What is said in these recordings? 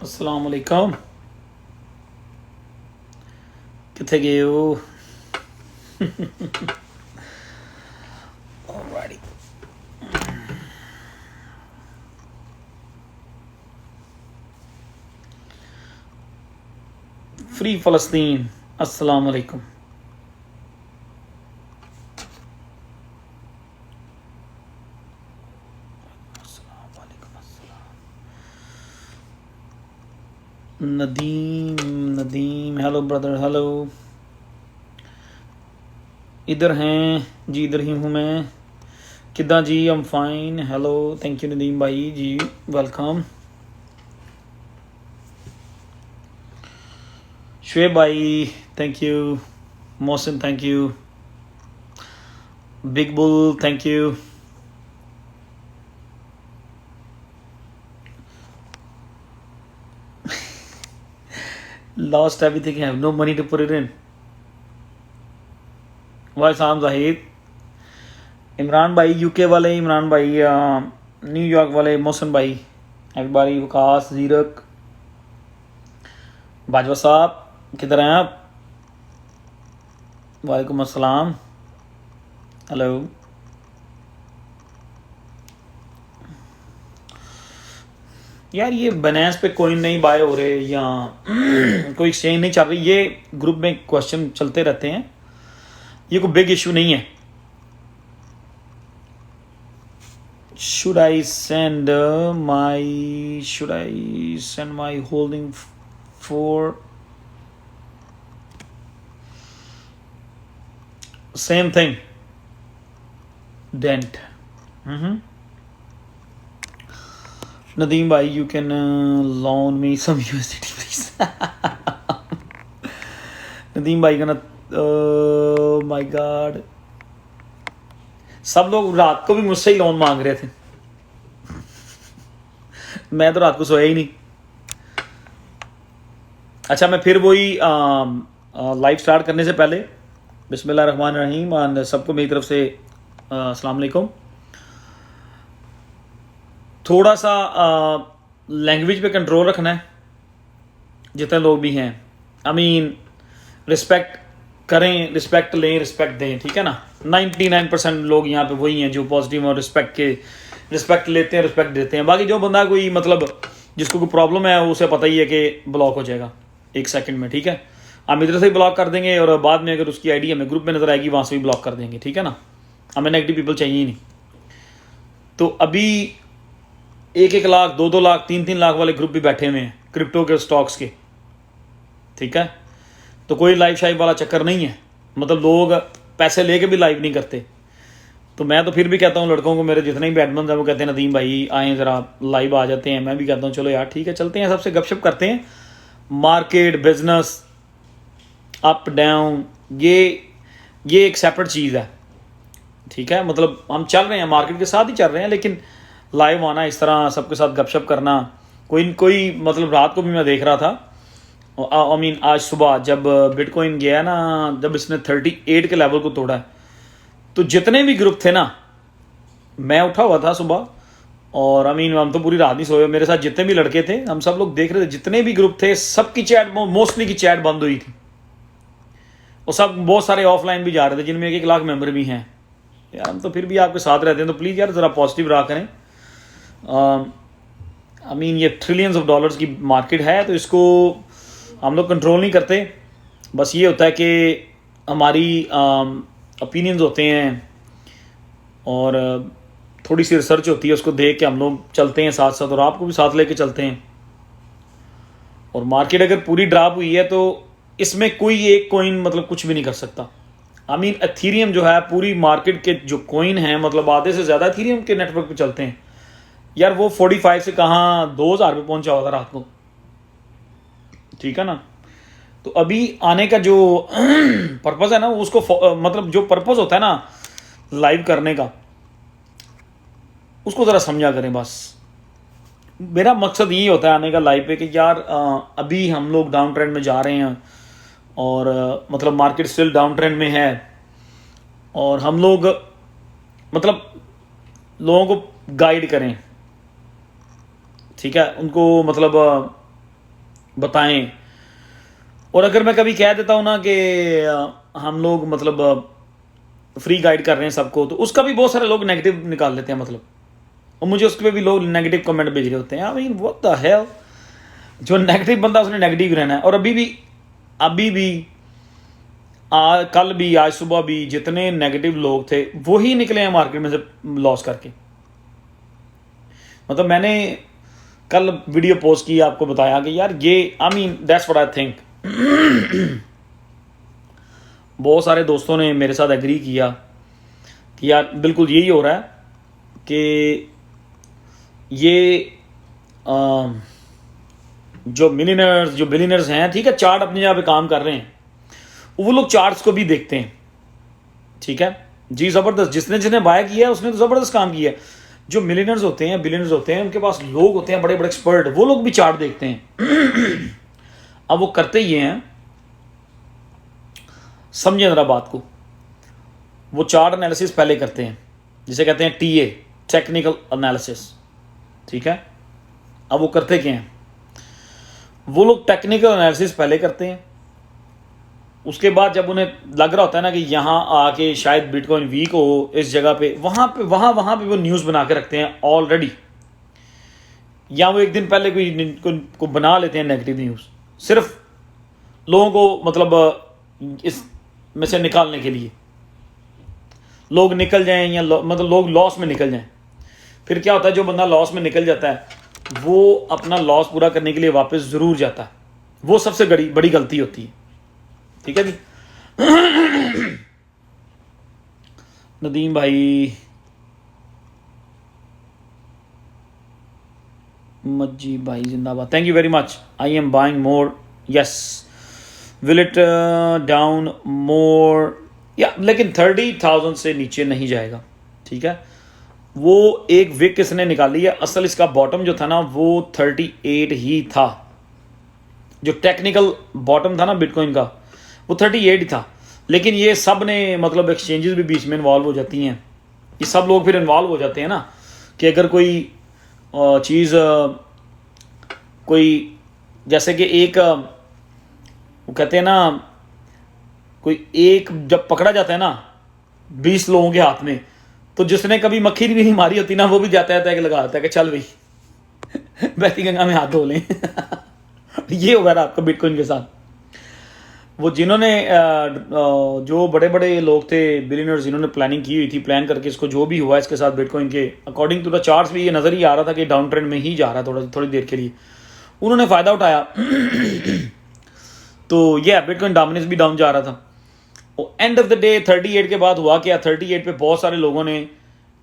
अस्सलाम वालेकुम। किथे गए हो? Alrighty. फ्री फ़लस्तीन, अस्सलाम वालेकुम। Nadeem Nadeem, hello brother, hello. इधर हैं जी, इधर ही हूँ मैं। किदा जी? I am fine, hello, thank you Nadeem भाई जी, वेलकम। शुएब भाई, thank you. Mohsin, thank you. Big bull, thank you. Lost everything, have no money to put it in. वाई साम जाहिद, इमरान भाई यूके वाले, इमरान भाई न्यूयॉर्क वाले, मोहसिन भाई, एवरीबॉडी, वकास, जीरक, बाजवा साहब, किधर हैं आप? वालेकुम अस्सलाम, हेलो। यार ये बनास पे कोइन नहीं बाय हो रहे या कोई एक्सचेंज नहीं चल रही, ये ग्रुप में क्वेश्चन चलते रहते हैं, ये कोई बिग इशू नहीं है। Should I send my holding for same thing, dent? Nadeem bhai, you can loan me some USDT please. Nadeem bhai gonna, oh my god, सब लोग रात को भी मुझसे ही लोन मांग रहे थे। मैं तो रात को सोया ही नहीं। अच्छा, मैं फिर वही लाइव स्टार्ट करने से पहले बिस्मिल्लाहिर्रहमानिर्रहीम, सबको मेरी तरफ से अस्सलाम वालेकुम। थोड़ा सा लैंग्वेज पे कंट्रोल रखना है, जितने लोग भी हैं। आई मीन रिस्पेक्ट करें, रिस्पेक्ट लें, रिस्पेक्ट दें, ठीक है ना। 99% लोग यहाँ पे वही हैं जो पॉजिटिव और रिस्पेक्ट लेते हैं, रिस्पेक्ट देते हैं। बाकी जो बंदा कोई मतलब जिसको कोई प्रॉब्लम है, उसे पता ही है कि ब्लॉक हो जाएगा 1 सेकंड में, ठीक है। हम इधर से ही ब्लॉक कर देंगे और बाद में अगर उसकी आईडी हमें ग्रुप में नजर आएगी, वहाँ से भी ब्लॉक कर देंगे, ठीक है ना। हमें नेगेटिव पीपल चाहिए ही नहीं। तो अभी 1-1 लाख, 2-2 लाख, 3-3 लाख वाले ग्रुप भी बैठे हुए हैं क्रिप्टो के, स्टॉक्स के, ठीक है। तो कोई लाइव शाइव वाला चक्कर नहीं है, मतलब लोग पैसे लेके भी लाइव नहीं करते। तो मैं तो फिर भी कहता हूँ लड़कों को, मेरे जितने भी एडमन हैं वो कहते हैं नदीम भाई आएँ ज़रा लाइव आ जाते हैं। मैं भी कहता हूँ चलो यार ठीक है, चलते हैं, सबसे गपशप करते हैं। मार्केट, बिजनेस, अप डाउन, ये एक सेपरेट चीज़ है, ठीक है। मतलब हम चल रहे हैं, मार्केट के साथ ही चल रहे हैं, लेकिन लाइव आना, इस तरह सबके साथ गपशप करना, कोई मतलब रात को भी मैं देख रहा था, आई मीन आज सुबह जब बिटकॉइन गया ना, जब इसने 38 के लेवल को तोड़ा है, तो जितने भी ग्रुप थे ना, मैं उठा हुआ था सुबह और आई मीन हम तो पूरी रात नहीं सोए, मेरे साथ जितने भी लड़के थे हम सब लोग देख रहे थे, जितने भी ग्रुप थे सबकी चैट, मोस्टली की चैट बंद हुई थी, और सब बहुत सारे ऑफलाइन भी जा रहे थे जिनमें 1-1 लाख मेंबर भी हैं। यार हम तो फिर भी आपके साथ रहते हैं, तो प्लीज़ यार ज़रा पॉजिटिव रहा करें। आई मीन ये ट्रिलियंस ऑफ डॉलर्स की मार्केट है, तो इसको हम लोग कंट्रोल नहीं करते। बस ये होता है कि हमारी ओपिनियंस होते हैं और थोड़ी सी रिसर्च होती है, उसको देख के हम लोग चलते हैं साथ साथ, और आपको भी साथ लेके चलते हैं। और मार्केट अगर पूरी ड्रॉप हुई है तो इसमें कोई एक कॉइन मतलब कुछ भी नहीं कर सकता। आई मीन एथीरियम जो है, पूरी मार्केट के जो कॉइन हैं, मतलब आधे से ज़्यादा एथीरियम के नेटवर्क पे चलते हैं। यार वो 45 से कहाँ 2000 पे पहुंचा हुआ था रात को, ठीक है ना। तो अभी आने का जो पर्पज़ है ना, उसको मतलब जो पर्पज़ होता है ना लाइव करने का, उसको ज़रा समझा करें। बस मेरा मकसद यही होता है आने का लाइव पे कि यार अभी हम लोग डाउन ट्रेंड में जा रहे हैं, और मतलब मार्केट स्टिल डाउन ट्रेंड में है, और हम लोग मतलब लोगों को गाइड करें, ठीक है, उनको मतलब बताएं। और अगर मैं कभी कह देता हूँ ना कि हम लोग मतलब फ्री गाइड कर रहे हैं सबको, तो उसका भी बहुत सारे लोग नेगेटिव निकाल लेते हैं मतलब, और मुझे उसके पे भी लोग नेगेटिव कमेंट भेज रहे होते हैं। I mean what the hell, जो नेगेटिव बंदा उसने नेगेटिव रहना है। और अभी भी कल भी, आज सुबह भी जितने नेगेटिव लोग थे वही निकले हैं मार्केट में से लॉस करके। मतलब मैंने कल वीडियो पोस्ट की, आपको बताया कि यार ये I mean that's what I think. बहुत सारे दोस्तों ने मेरे साथ एग्री किया कि यार बिल्कुल यही हो रहा है कि ये जो मिलियनर्स जो बिलियनर्स हैं, ठीक है, चार्ट अपनी जगह पे काम कर रहे हैं, वो लोग चार्ट्स को भी देखते हैं, ठीक है जी, ज़बरदस्त। जिसने बाय किया है उसने तो ज़बरदस्त काम किया है। जो मिलियनर्स होते हैं, बिलियनर्स होते हैं, उनके पास लोग होते हैं बड़े बड़े एक्सपर्ट, वो लोग भी चार्ट देखते हैं। अब वो करते ही हैं, समझिए जरा बात को, वो चार्ट एनालिसिस पहले करते हैं, जिसे कहते हैं टीए, टेक्निकल एनालिसिस, ठीक है। अब वो करते क्या हैं, वो लोग टेक्निकल एनालिसिस पहले करते हैं, उसके बाद जब उन्हें लग रहा होता है ना कि यहाँ आके शायद बिटकॉइन वीक हो इस जगह पे, वहाँ पे वो न्यूज़ बना के रखते हैं ऑलरेडी, या वो एक दिन पहले को बना लेते हैं नेगेटिव न्यूज़, सिर्फ लोगों को मतलब इस में से निकालने के लिए, लोग निकल जाएं या मतलब लोग लॉस में निकल जाएं। फिर क्या होता है, जो बंदा लॉस में निकल जाता है वो अपना लॉस पूरा करने के लिए वापस ज़रूर जाता है, वो सबसे बड़ी गलती होती है, ठीक है जी। नदीम भाई, मज्जी भाई जिंदाबाद, thank you very much. I am buying more, yes, will it down मोर, या लेकिन 30,000 से नीचे नहीं जाएगा, ठीक है। वो एक विक किसने निकाली है, असल इसका बॉटम जो था ना वो 38 ही था, जो टेक्निकल बॉटम था ना बिटकॉइन का वो 38 ही था। लेकिन ये सब ने मतलब एक्सचेंजेस भी बीच में इन्वॉल्व हो जाती हैं, ये सब लोग फिर इन्वॉल्व हो जाते हैं ना कि अगर कोई चीज़ कोई जैसे कि एक वो कहते हैं ना, कोई एक जब पकड़ा जाता है ना 20 लोगों के हाथ में, तो जिसने कभी मक्खी भी नहीं मारी होती ना वो भी जाता है टैग लगा देता है कि चल भाई बहती गंगा में हाथ धो लें। ये होगा ना आपका बिटकॉइन के साथ। वो जिन्होंने जो बड़े बड़े लोग थे बिलियनर्स, जिन्होंने प्लानिंग की हुई थी, प्लान करके इसको जो भी हुआ इसके साथ बिटकॉइन के, अकॉर्डिंग टू द चार्ट्स भी ये नज़र ही आ रहा था कि डाउन ट्रेंड में ही जा रहा है थोड़ी देर के लिए, उन्होंने फ़ायदा उठाया। तो ये बिटकॉइन डोमिनेंस भी डाउन जा रहा था। एंड ऑफ द डे 38 के बाद हुआ क्या, 38 पे बहुत सारे लोगों ने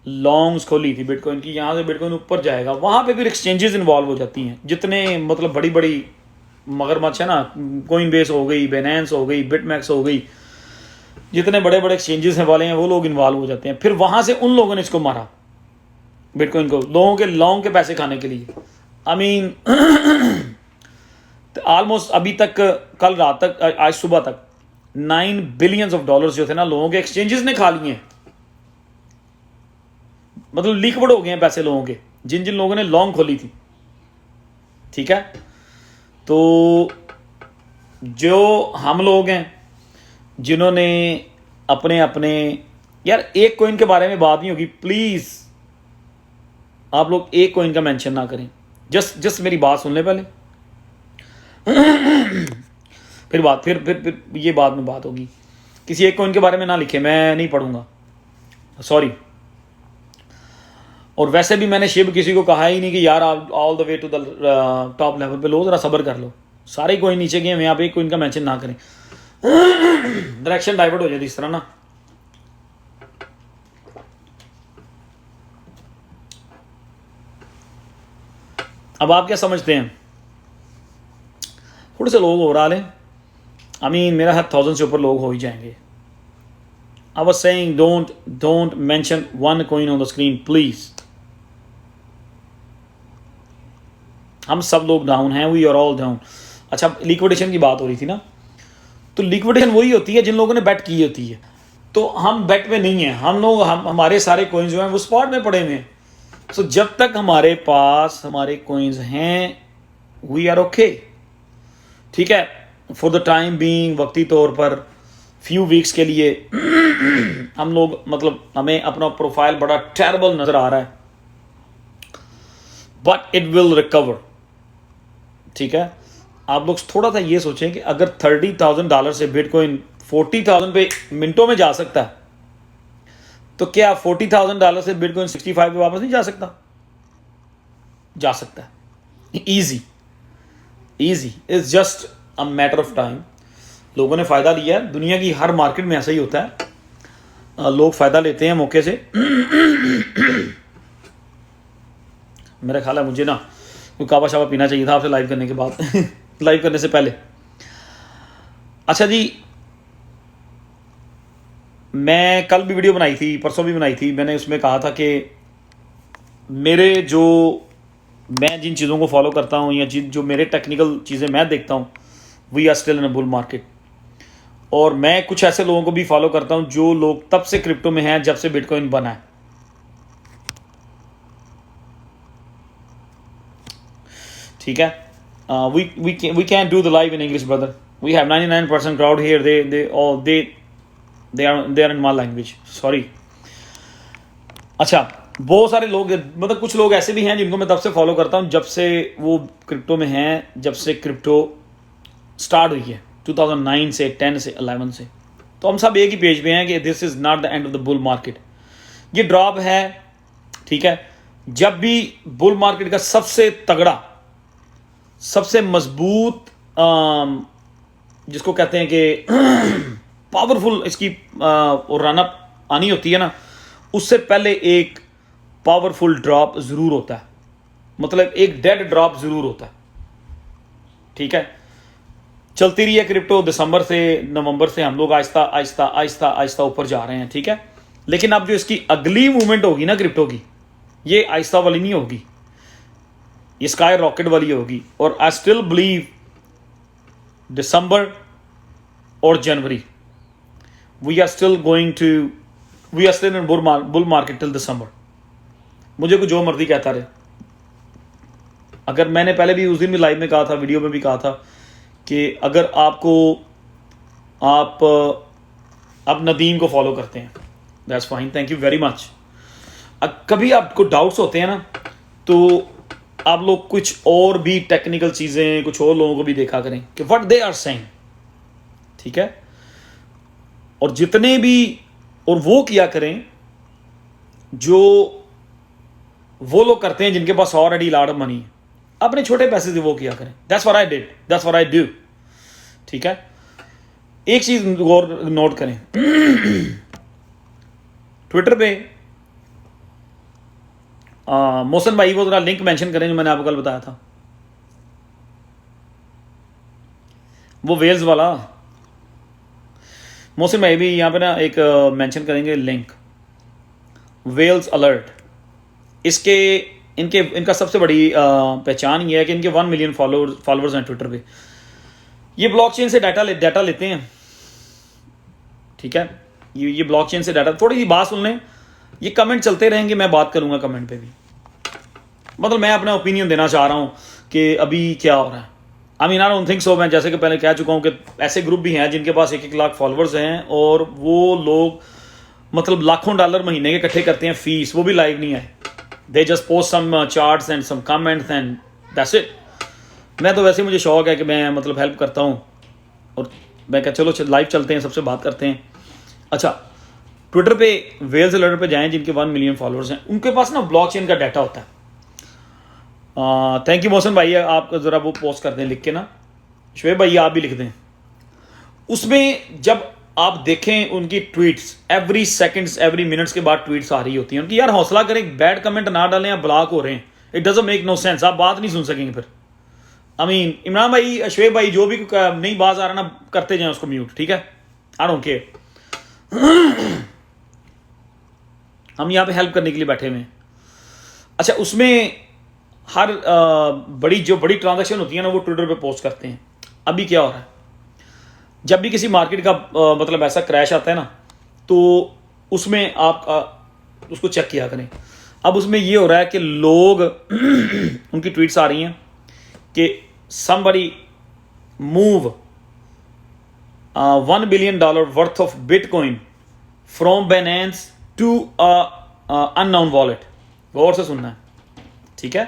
लॉन्ग्स खोली थी बिटकॉइन की, यहाँ से बिटकॉइन ऊपर जाएगा, वहाँ पे फिर एक्सचेंजेस इन्वॉल्व हो जाती हैं, जितने मतलब बड़ी बड़ी मगरमच्छ है ना, कोइन बेस हो गई, बेनेंस हो गई, बिटमैक्स हो गई, जितने बड़े बड़े एक्सचेंजेस वाले हैं वो लोग इन्वॉल्व हो जाते हैं। फिर वहाँ से उन लोगों ने इसको मारा बिटकॉइन को, लोगों के लॉन्ग के पैसे खाने के लिए। आई मीन ऑलमोस्ट अभी तक, कल रात तक, आज सुबह तक $9 बिलियन जो थे ना लोगों के एक्सचेंजेस ने खा लिए हैं, मतलब लिक्विड हो गए हैं पैसे लोगों के, जिन जिन लोगों ने लॉन्ग खोली थी, ठीक है। तो जो हम लोग हैं जिन्होंने अपने अपने, यार एक कोइन के बारे में बात नहीं होगी प्लीज, आप लोग एक कोइन का मेंशन ना करें, जस्ट मेरी बात सुन ले पहले। फिर ये बाद में बात होगी, किसी एक कोइन के बारे में ना लिखे, मैं नहीं पढ़ूंगा, सॉरी। और वैसे भी मैंने शिव किसी को कहा ही नहीं कि यार आप all the way to the top level पे लो, जरा सब्र कर लो, सारे कोइन नीचे गए हैं, आप एक कोइन का मेंशन ना करें, डायरेक्शन डाइवर्ट हो जाती इस तरह ना। अब आप क्या समझते हैं, थोड़े से लोग ओवरऑल हैं, आई मीन मेरा है 1000 से ऊपर लोग हो ही जाएंगे। I was saying don't mention one coin on the screen please. हम सब लोग डाउन हैं, वी आर ऑल डाउन। अच्छा, लिक्विडेशन की बात हो रही थी ना, तो लिक्विडेशन वही होती है जिन लोगों ने बेट की होती है, तो हम बेट में नहीं है, हमारे सारे कॉइन्स जो हैं वो स्पॉट में पड़े हुए हैं। सो जब तक हमारे पास हमारे कॉइन्स हैं वी आर ओके, ठीक है, फॉर द टाइम बीइंग, वक्ती तौर पर फ्यू वीक्स के लिए हम लोग मतलब हमें अपना प्रोफाइल बड़ा टेरेबल नजर आ रहा है, बट इट विल रिकवर। ठीक है, आप लोग थोड़ा सा ये सोचें कि अगर $30,000 से बिटकॉइन 40,000 पे मिनटों में जा सकता है, तो क्या $40,000 से बिटकॉइन 65 पे वापस नहीं जा सकता? जा सकता है, easy easy, is just a matter of time. लोगों ने फायदा लिया है, दुनिया की हर मार्केट में ऐसा ही होता है, लोग फायदा लेते हैं मौके से। मेरा ख्याल है मुझे ना कोई कावा शावा पीना चाहिए था आपसे लाइव करने के बाद लाइव करने से पहले। अच्छा जी, मैं कल भी वीडियो बनाई थी, परसों भी बनाई थी, मैंने उसमें कहा था कि मैं जिन चीज़ों को फॉलो करता हूँ या जो मेरे टेक्निकल चीज़ें मैं देखता हूँ, we are still in a bull market. और मैं कुछ ऐसे लोगों को भी फॉलो करता हूँ जो लोग तब से क्रिप्टो में हैं जब से बिटकॉइन बना है। ठीक है, we can do the live in English brother, we have 99% crowd here, they are in my language, sorry. अच्छा, बहुत सारे लोग, मतलब कुछ लोग ऐसे भी हैं जिनको मैं तब से फॉलो करता हूं जब से वो क्रिप्टो में हैं, जब से क्रिप्टो स्टार्ट हुई है 2009 से, 10 से, 11 से। तो हम सब एक ही पेज पे हैं कि this is not the end of the bull market, ये ड्रॉप है। ठीक है, जब भी बुल मार्केट का सबसे तगड़ा, सबसे मजबूत, जिसको कहते हैं कि पावरफुल इसकी रनअप आनी होती है ना, उससे पहले एक पावरफुल ड्रॉप जरूर होता है, मतलब एक डेड ड्रॉप जरूर होता है। ठीक है, चलती रही है क्रिप्टो, दिसंबर से, नवंबर से हम लोग आहिस्ता आहिस्ता आहिस्ता आहिस्ता ऊपर जा रहे हैं। ठीक है, लेकिन अब जो इसकी अगली मूवमेंट होगी ना क्रिप्टो की, ये आहिस्ता वाली नहीं होगी, ये स्काई रॉकेट वाली होगी। और आई स्टिल बिलीव दिसंबर और जनवरी, we are still in bull market till December. मुझे को जो मर्जी कहता रहे, अगर मैंने पहले भी उस दिन भी लाइव में कहा था, वीडियो में भी कहा था कि अगर आप नदीम को फॉलो करते हैं, that's fine, thank you very much. कभी आपको डाउट्स होते हैं ना, तो आप लोग कुछ और भी टेक्निकल चीज़ें, कुछ और लोगों को भी देखा करें कि व्हाट दे आर सेइंग। ठीक है, और जितने भी, और वो किया करें जो वो लोग करते हैं जिनके पास ऑलरेडी लॉट ऑफ मनी है, अपने छोटे पैसे से वो किया करें। That's what I did, that's what I do. ठीक है, एक चीज और नोट करें, ट्विटर पे मोहसिन भाई वो जरा लिंक मेंशन करें जो मैंने आपको कल बताया था, वो वेल्स वाला। मोहसिन भाई भी यहाँ पे ना एक मेंशन करेंगे लिंक, वेल्स अलर्ट। इनका सबसे बड़ी पहचान ये है कि इनके 1 मिलियन फॉलोअर्स हैं ट्विटर पे। ये ब्लॉकचेन से डाटा लेते हैं। ठीक है, ये ब्लॉकचेन से डाटा, थोड़ी सी बात सुन लें, ये कमेंट चलते रहेंगे, मैं बात करूंगा कमेंट पे भी। मतलब मैं अपना ओपिनियन देना चाह रहा हूं कि अभी क्या हो रहा है। I don't think so. मैं जैसे कि पहले कह चुका हूं कि ऐसे ग्रुप भी हैं जिनके पास 1-1 लाख फॉलोअर्स हैं, और वो लोग मतलब लाखों डॉलर महीने के इकट्ठे करते हैं फीस, वो भी लाइव नहीं आए। They just post some charts and some comments and that's it. मैं तो वैसे मुझे शौक है कि मैं मतलब हेल्प करता हूँ, और मैं कह चलो लाइव चलते हैं, सबसे बात करते हैं। अच्छा, ट्विटर पे वेल्स अलर्ट पे जाएं जिनके 1 मिलियन फॉलोअर्स हैं, उनके पास ना ब्लॉकचेन का डाटा होता है। थैंक यू मोहसिन भाई, आप ज़रा वो पोस्ट कर दें लिख के ना, शुएब भाई आप भी लिख दें। उसमें जब आप देखें उनकी tweets, every seconds every minutes के बाद ट्वीट्स आ रही होती हैं उनकी। यार हौसला करें, बैड कमेंट ना डालें, आप ब्लॉक हो रहे हैं, it doesn't make no sense, आप बात नहीं सुन सकेंगे फिर। इमरान भाई, शुएब भाई, जो भी नई बात आ रहा ना, करते जाएं उसको म्यूट। ठीक है, आई डोंट केयर, हम यहाँ पे हेल्प करने के लिए बैठे हुए हैं। अच्छा, उसमें हर बड़ी ट्रांजैक्शन होती है ना, वो ट्विटर पे पोस्ट करते हैं। अभी क्या हो रहा है, जब भी किसी मार्केट का मतलब ऐसा क्रैश आता है ना, तो उसमें आप उसको चेक किया करें। अब उसमें ये हो रहा है कि लोग उनकी ट्वीट्स आ रही हैं कि somebody move $1 billion worth of Bitcoin from Binance to unknown wallet. गौर से सुनना है, ठीक है।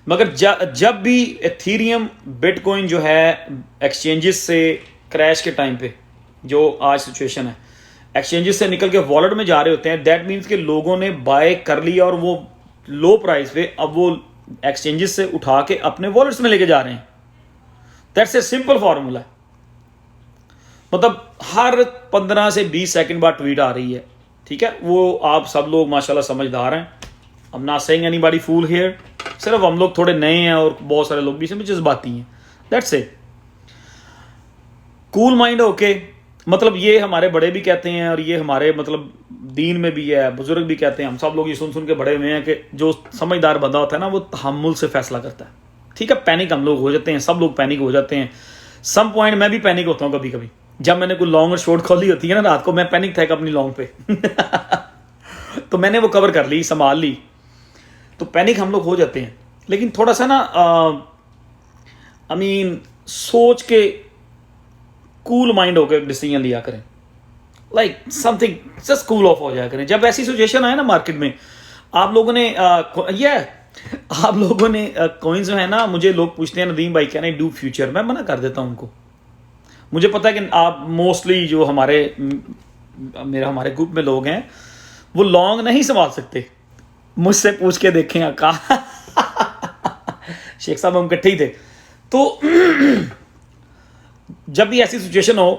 मगर जब भी एथीरियम बिटकॉइन जो है एक्सचेंजेस से क्रैश के टाइम पे, जो आज सिचुएशन है, एक्सचेंजेस से निकल के वॉलेट में जा रहे होते हैं, दैट मीन्स कि लोगों ने बाय कर लिया और वो लो प्राइस पे अब वो एक्सचेंजेस से उठा के अपने वॉलेट्स में लेके जा रहे हैं। That's a simple formula. मतलब हर 15 से 20 सेकंड बाद ट्वीट आ रही है, ठीक है। वो आप सब लोग माशाल्लाह समझदार हैं। I'm not saying anybody fool here, सिर्फ हम लोग थोड़े नए हैं और बहुत सारे लोग भी इसमें जज्बाती हैं। That's it. Cool mind okay, मतलब ये हमारे बड़े भी कहते हैं और ये हमारे मतलब दीन में भी है, बुजुर्ग भी कहते हैं, हम सब लोग ये सुन सुन के बड़े हुए हैं कि जो समझदार बंदा होता है ना वो तहम्मुल से फैसला करता है, ठीक है। पैनिक हम लोग हो जाते हैं, सब लोग पैनिक हो जाते हैं। सम पॉइंट मैं भी पैनिक होता हूँ कभी कभी, जब मैंने कोई लॉन्ग और शॉर्ट खोली होती है ना रात को, मैं पैनिक था अपनी लॉन्ग पे तो मैंने वो कवर कर ली, संभाल ली। तो पैनिक हम लोग हो जाते हैं, लेकिन थोड़ा सा ना सोच के कूल माइंड होकर डिसीजन लिया करें, like something just cool off हो जाया करें। जब ऐसी सिचुएशन आए ना मार्केट में, आप लोगों ने कॉइन्स जो है ना, मुझे लोग पूछते हैं नदीम भाई कैन आई डू फ्यूचर, मैं मना कर देता हूं उनको। मुझे पता है कि आप मोस्टली जो हमारे ग्रुप में लोग हैं वो लॉन्ग नहीं संभाल सकते। मुझसे पूछ के देखें आका शेख साहब हम इकट्ठे ही थे। तो जब भी ऐसी सिचुएशन हो,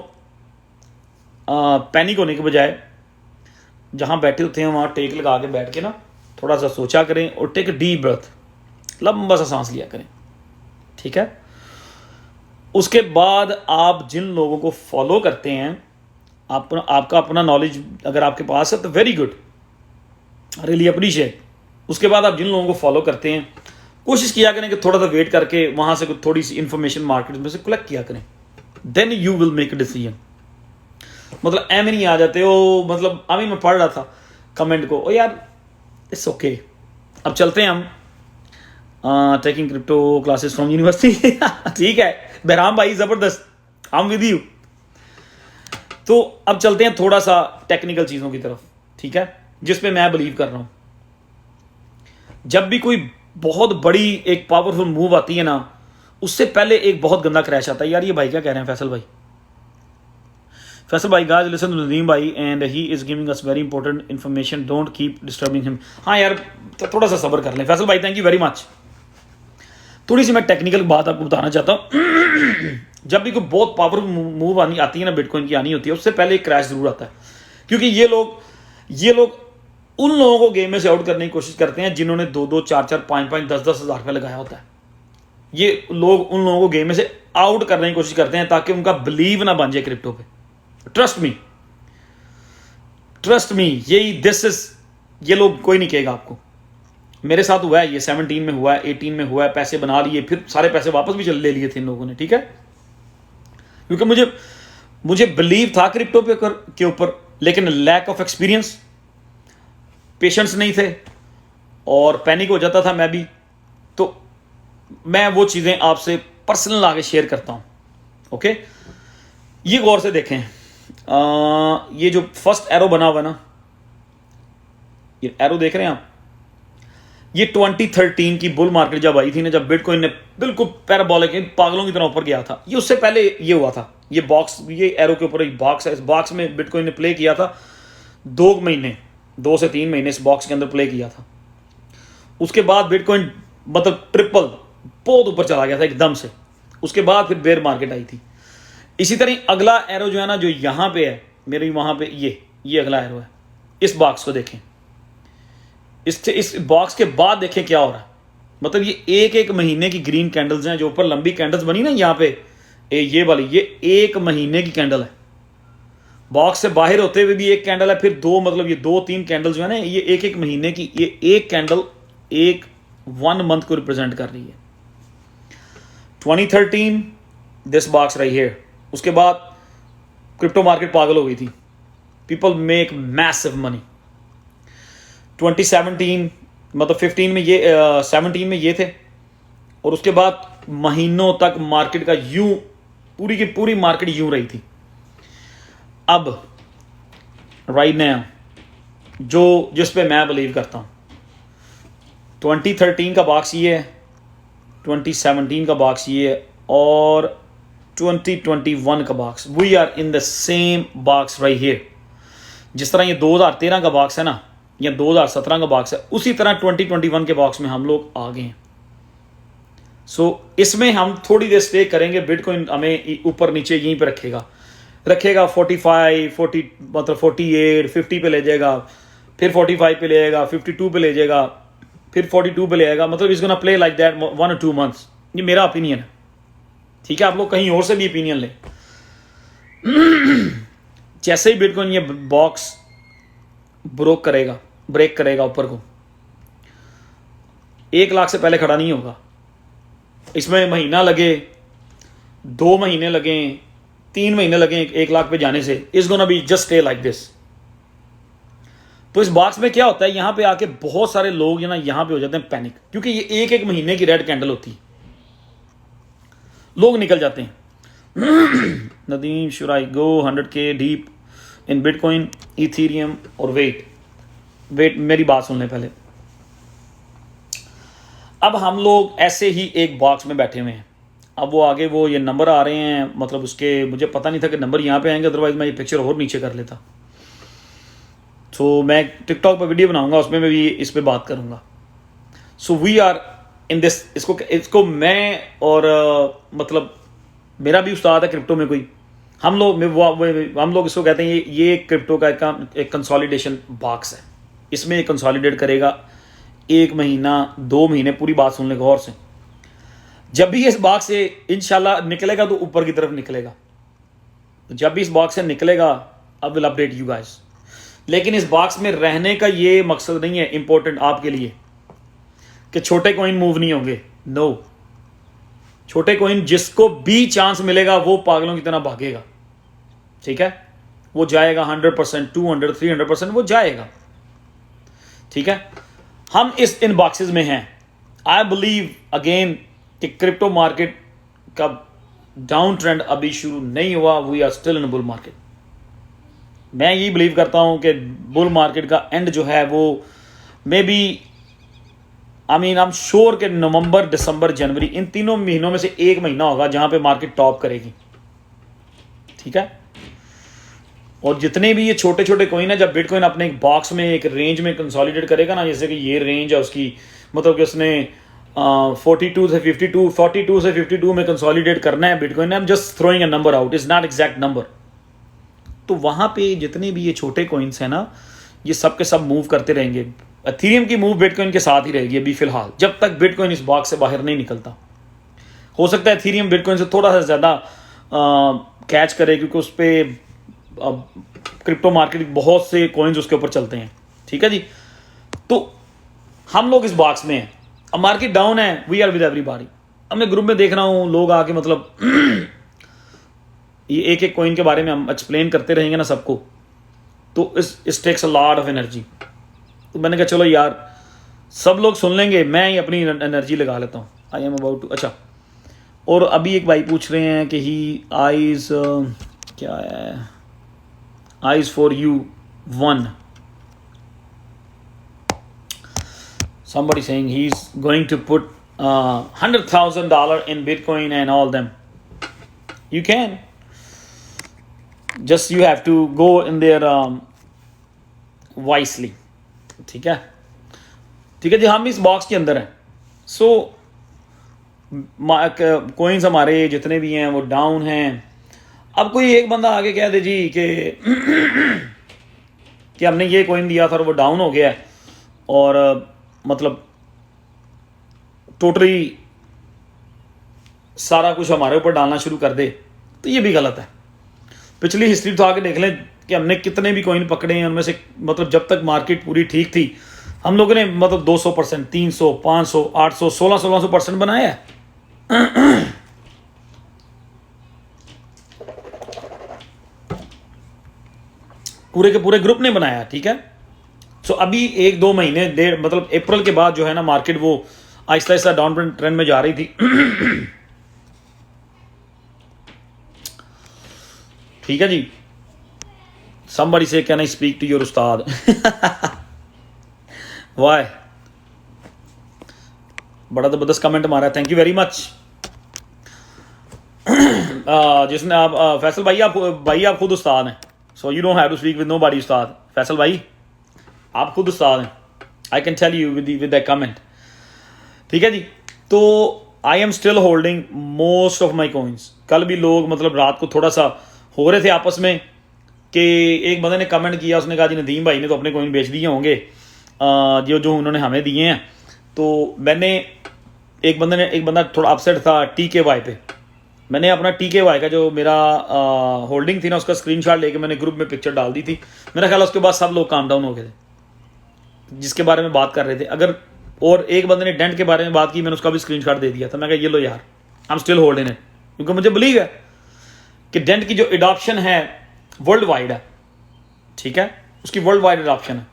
पैनिक होने के बजाय जहां बैठे होते हैं वहां टेक लगा के बैठ के ना थोड़ा सा सोचा करें और टेक डीप ब्रेथ, लंबा सा सांस लिया करें, ठीक है। उसके बाद आप जिन लोगों को फॉलो करते हैं, आपका अपना नॉलेज अगर आपके पास है तो वेरी गुड, रियली अप्रिशिएट। उसके बाद आप जिन लोगों को फॉलो करते हैं, कोशिश किया करें कि थोड़ा सा वेट करके वहां से थोड़ी सी इंफॉर्मेशन मार्केट में से कलेक्ट किया करें, then you will make a decision. मतलब एम नहीं आ जाते हो, मतलब अभी मैं पढ़ रहा था कमेंट को, ओ यार इट्स ओके। अब चलते हैं हम taking crypto classes from university ठीक है बहराम भाई, जबरदस्त, आई एम विद यू। तो अब चलते हैं थोड़ा सा टेक्निकल चीजों की तरफ, ठीक है, जिसपे मैं बिलीव कर रहा हूं। जब भी कोई बहुत बड़ी एक पावरफुल मूव आती है ना, उससे पहले एक बहुत गंदा क्रैश आता है। यार ये भाई क्या कह रहे हैं फैसल भाई, गाइस लिसन टू नदीम भाई and he is giving us very important information, don't keep disturbing him. हाँ यार तो थोड़ा सा सब्र कर लें फैसल भाई, थैंक यू वेरी मच। थोड़ी सी मैं टेक्निकल बात आपको बताना चाहता हूँ। जब भी कोई बहुत पावरफुल मूव आती है ना, बिटकॉइन की आनी होती है, उससे पहले एक क्रैश जरूर आता है, क्योंकि ये लोग उन लोगों को गेम में से आउट करने की कोशिश करते हैं जिन्होंने 2-2, 4-4, 5-5, 10-10 हज़ार रुपये लगाया होता है। ये लोग उन लोगों को गेम में से आउट करने की कोशिश करते हैं ताकि उनका बिलीव ना बन जाए क्रिप्टो पे। ट्रस्ट मी, ये लोग कोई नहीं कहेगा आपको। मेरे साथ हुआ है ये, 17 में हुआ है, 18 में हुआ है, पैसे बना लिए, फिर सारे पैसे वापस भी ले लिए थे इन लोगों ने, ठीक है। क्योंकि मुझे बिलीव था क्रिप्टो के ऊपर, लेकिन लैक ऑफ एक्सपीरियंस, पेशेंस नहीं थे और पैनिक हो जाता था मैं भी। तो मैं वो चीजें आपसे पर्सनल आगे शेयर करता हूं, ओके। ये गौर से देखें, ये जो फर्स्ट एरो बना हुआ ना, ये एरो देख रहे हैं आप, ये 2013 की बुल मार्केट जब आई थी ना, जब बिटकॉइन ने बिल्कुल पैराबोलिक पागलों की तरह ऊपर गया था, ये उससे पहले ये हुआ था। ये बॉक्स, ये एरो के ऊपर एक बॉक्स है, इस बॉक्स में बिटकॉइन ने प्ले किया था 2 से 3 महीने, इस बॉक्स के अंदर प्ले किया था। उसके बाद बिटकॉइन मतलब ट्रिपल बहुत ऊपर चला गया था एकदम से। उसके बाद फिर बेयर मार्केट आई थी। इसी तरह अगला एरो जो है ना, जो यहां पे है मेरे वहां पे, ये अगला एरो है। इस बॉक्स को देखें, इस बॉक्स के बाद देखें क्या हो रहा है। मतलब ये एक महीने की ग्रीन कैंडल्स हैं, जो ऊपर लंबी कैंडल्स बनी ना यहाँ पे, ये वाली, ये 1 महीने की कैंडल है। बॉक्स से बाहर होते हुए भी एक कैंडल है, फिर 2, मतलब ये 2-3 कैंडल्स जो है ना, ये एक महीने की, ये एक कैंडल 1 मंथ को रिप्रेजेंट कर रही है। 2013 दिस बॉक्स रही है। उसके बाद क्रिप्टो मार्केट पागल हो गई थी, पीपल मेक मैसिव मनी। 2017 मतलब 15 में ये 17 में ये थे, और उसके बाद महीनों तक मार्केट का यूं पूरी की पूरी मार्केट यूं रही थी। अब राइट नाउ जो जिस पे मैं बिलीव करता हूँ, 2013 का बॉक्स ये है, 2017 का बॉक्स ये है, और 2021 का box, we are in the same box right here. जिस तरह ये 2013 का बॉक्स है ना, या 2017 का बॉक्स है, उसी तरह 2021 के बॉक्स में हम लोग आ गए हैं। सो इसमें हम थोड़ी देर स्टे करेंगे। बिटकॉइन हमें ऊपर नीचे यहीं पे रखेगा 45, 40 मतलब 48, 50 पे ले जाएगा, फिर 45 पे ले जाएगा, 52 पे ले जाएगा, फिर 42 पे ले जाएगा। मतलब is gonna play like that 1 or 2 months। ये मेरा ओपिनियन है, ठीक है? आप लोग कहीं और से भी ओपिनियन लें। जैसे ही बिटकॉइन ये बॉक्स ब्रेक करेगा ऊपर को, 1 लाख से पहले खड़ा नहीं होगा। इसमें महीना लगे, 2 महीने लगे, 3 महीने लगे 1 लाख पे जाने से, is gonna be just stay like this. तो इस बॉक्स में क्या होता है, यहां पे आके बहुत सारे लोग ना यहां पे हो जाते हैं पैनिक, क्योंकि ये एक महीने की रेड कैंडल होती है, लोग निकल जाते हैं। Nadeem, should I go 100K deep in bitcoin, Ethereum और वेट? मेरी बात सुन लें पहले। अब हम लोग ऐसे ही एक बॉक्स में बैठे हुए हैं। अब वो आगे वो ये नंबर आ रहे हैं, मतलब उसके मुझे पता नहीं था कि नंबर यहाँ पे आएंगे, अदरवाइज मैं ये पिक्चर और नीचे कर लेता। तो मैं टिकटॉक पर वीडियो बनाऊंगा, उसमें मैं भी इस पे बात करूंगा। So we are in this, इसको मैं और मतलब मेरा भी उस्ताद है क्रिप्टो में कोई, हम लोग इसको कहते हैं ये क्रिप्टो का एक कंसोलिडेशन बॉक्स है। इसमें ये कंसोलिडेट करेगा 1 महीना 2 महीने। पूरी बात सुन ले गौर से। जब भी इस बॉक्स से इंशाल्लाह निकलेगा तो ऊपर की तरफ निकलेगा। जब भी इस बॉक्स से निकलेगा I will update you guys. लेकिन इस बॉक्स में रहने का ये मकसद नहीं है इंपॉर्टेंट आपके लिए कि छोटे कॉइन मूव नहीं होंगे। नो, छोटे कॉइन जिसको भी चांस मिलेगा वो पागलों की तरह भागेगा, ठीक है? वो जाएगा 100%, 200, 300% वो जाएगा, ठीक है? हम इन बॉक्सेस में हैं। आई बिलीव अगेन कि क्रिप्टो मार्केट का डाउन ट्रेंड अभी शुरू नहीं हुआ। We are still in bull market. मैं ये बिलीव करता हूं कि बुल मार्केट का एंड जो है वो maybe I am sure कि नवंबर, दिसंबर, जनवरी, इन 3 महीनों में से 1 महीना होगा जहां पे मार्केट टॉप करेगी, ठीक है? और जितने भी ये छोटे छोटे कॉइन है, जब बिटकॉइन अपने एक बॉक्स में एक रेंज में कंसोलिडेट करेगा ना, जैसे कि ये रेंज है उसकी, मतलब कि उसने 42 से 52 में कंसोलिडेट करना है bitcoin. I am just throwing a number out, is not exact number. तो वहां पे जितने भी ये छोटे कॉइन्स हैं ना, ये सब के सब मूव करते रहेंगे। एथेरियम की मूव बिटकॉइन के साथ ही रहेगी अभी फिलहाल, जब तक बिटकॉइन इस बॉक्स से बाहर नहीं निकलता। हो सकता है एथेरियम बिटकॉइन से थोड़ा सा ज्यादा कैच करे, क्योंकि उस पर क्रिप्टो मार्केट बहुत से कॉइन्स उसके ऊपर चलते हैं, ठीक है जी? तो हम लोग इस बॉक्स में हैं। अब मार्केट डाउन है, वी आर विद एवरीबॉडी। अब मैं ग्रुप में देख रहा हूं लोग आके, मतलब ये एक कॉइन के बारे में हम एक्सप्लेन करते रहेंगे ना सबको, तो इस takes a lot of energy. तो मैंने कहा चलो यार सब लोग सुन लेंगे, मैं ही अपनी एनर्जी लगा लेता हूँ। आई एम अबाउट टू, अच्छा, और अभी एक भाई पूछ रहे हैं कि ही आईज क्या है, eyes for you 1. Somebody saying he's going to put $100,000 in Bitcoin and all them. You can. Just you have to go in there wisely. ठीक है? ठीक है जी, हम इस बॉक्स के अंदर हैं। सो कॉइन्स हमारे जितने भी हैं वो डाउन हैं। अब कोई एक बंदा आगे कह दे जी कि हमने ये कॉइन दिया था और वो डाउन हो गया है, और मतलब टोटली सारा कुछ हमारे ऊपर डालना शुरू कर दे, तो ये भी गलत है। पिछली हिस्ट्री तो आके देख लें कि हमने कितने भी कॉइन पकड़े हैं, उनमें से मतलब जब तक मार्केट पूरी ठीक थी हम लोगों ने मतलब 200%, 300, 500, 800, 1600% बनाया है। पूरे के पूरे ग्रुप ने बनाया, ठीक है? सो अभी 1-2 महीने मतलब अप्रैल के बाद जो है ना, मार्केट वो आहिस्ता आहिस्ता डाउन ट्रेंड में जा रही थी। ठीक है जी। somebody say can I speak to your Ustad why बड़ा ज़बरदस्त कमेंट मारा है, थैंक यू वेरी मच। जिसने आप फैसल भाई आप खुद उस्ताद हैं, so you don't have to speak with nobody. उस्ताद फैसल भाई आप खुद उस्ताद हैं, I can tell you with that comment, ठीक है जी। तो I am still holding most of my coins. कल भी लोग मतलब रात को थोड़ा सा हो रहे थे आपस में कि एक बंदे ने कमेंट किया, उसने कहा जी नदीम भाई ने तो अपने कॉइन बेच दिए होंगे जो उन्होंने हमें दिए हैं। तो मैंने एक बंदा थोड़ा अपसेट था TKY पे, मैंने अपना TKY का जो मेरा होल्डिंग थी ना उसका स्क्रीनशॉट लेके मैंने ग्रुप में पिक्चर डाल दी थी। मेरा ख्याल उसके बाद सब लोग काम डाउन हो गए थे जिसके बारे में बात कर रहे थे। अगर और एक बंदे ने डेंट के बारे में बात की, मैंने उसका भी स्क्रीनशॉट दे दिया था। मैं कहा ये लो यार, आई एम स्टिल होल्डिंग इट, क्योंकि मुझे बिलीव है कि डेंट की जो एडॉप्शन है वर्ल्ड वाइड है, ठीक है, उसकी वर्ल्ड वाइड एडॉप्शन है।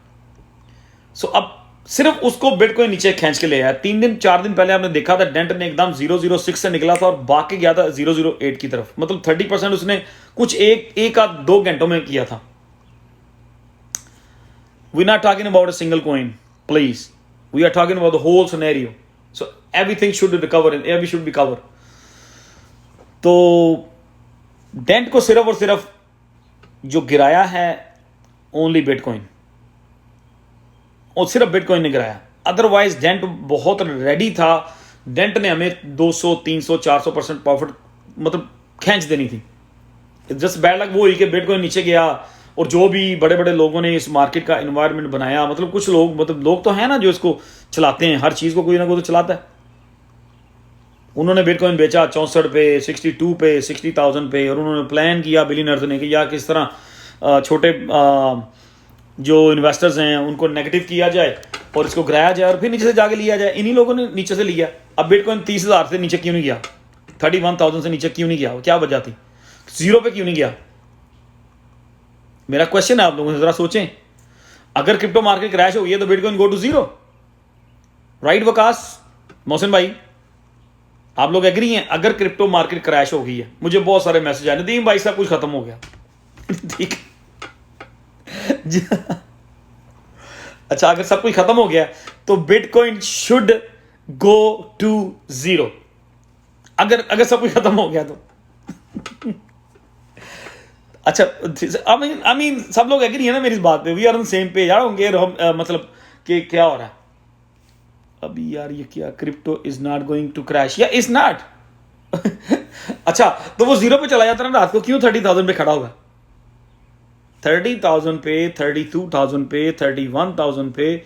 सो अब सिर्फ उसको बिटकॉइन नीचे खींच के ले आया। 3-4 दिन पहले आपने देखा था डेंट ने एकदम 006 से निकला था और बाकी गया था 008 की तरफ, मतलब 30% उसने कुछ एक आध 2 घंटों में किया था। We not talking about a single coin please, we are talking about the whole scenario. So everything should recover and every should be cover. तो डेंट को सिर्फ और सिर्फ जो गिराया है ओनली बिटकॉइन, और सिर्फ बिटकॉइन ने गिराया, अदरवाइज डेंट बहुत रेडी था। डेंट ने हमें 200, 300, 400% प्रॉफिट मतलब खींच देनी थी। जस्ट बैड लक वो हुई कि बिटकॉइन नीचे गया, और जो भी बड़े बड़े लोगों ने इस मार्केट का एनवायरनमेंट बनाया, मतलब कुछ लोग तो हैं ना जो इसको चलाते हैं, हर चीज को कोई ना कोई तो चलाता है। उन्होंने बिटकॉइन बेचा 64 पे, 62 पे, 60,000 पे, और उन्होंने प्लान किया बिलियनर्स ने कि या किस तरह छोटे जो इन्वेस्टर्स हैं उनको नेगेटिव किया जाए और इसको गिराया जाए और फिर नीचे से जाके लिया जाए। इन्हीं लोगों ने नीचे से लिया। अब बिटकॉइन 30,000 से नीचे क्यों नहीं गया, 31,000 से नीचे क्यों नहीं गया, क्या वजह थी, 0 पे क्यों नहीं गया? मेरा क्वेश्चन है आप लोगों से, जरा सोचें। अगर क्रिप्टो मार्केट क्रैश हो गई है तो bitcoin go to 0, right Waqas, Mohsin भाई आप लोग एग्री हैं? अगर क्रिप्टो मार्केट क्रैश हो गई है, मुझे बहुत सारे मैसेज आए, नदीम भाई सब कुछ खत्म हो गया ठीक है अच्छा, अगर सब कुछ खत्म हो गया तो बिटकॉइन शुड गो टू 0। अगर सब कुछ खत्म हो गया तो अच्छा, आई मीन सब लोग एग्री है ना मेरी इस बात पे? We are on same page यार होंगे। मतलब कि क्या हो रहा है अभी यार, ये क्या, crypto is not going to crash या इज नॉट अच्छा, तो वो 0 पे चला जाता ना रात को, क्यों 30,000 पे खड़ा होगा? 30,000 पे, 32,000 पे, 31,000 पे,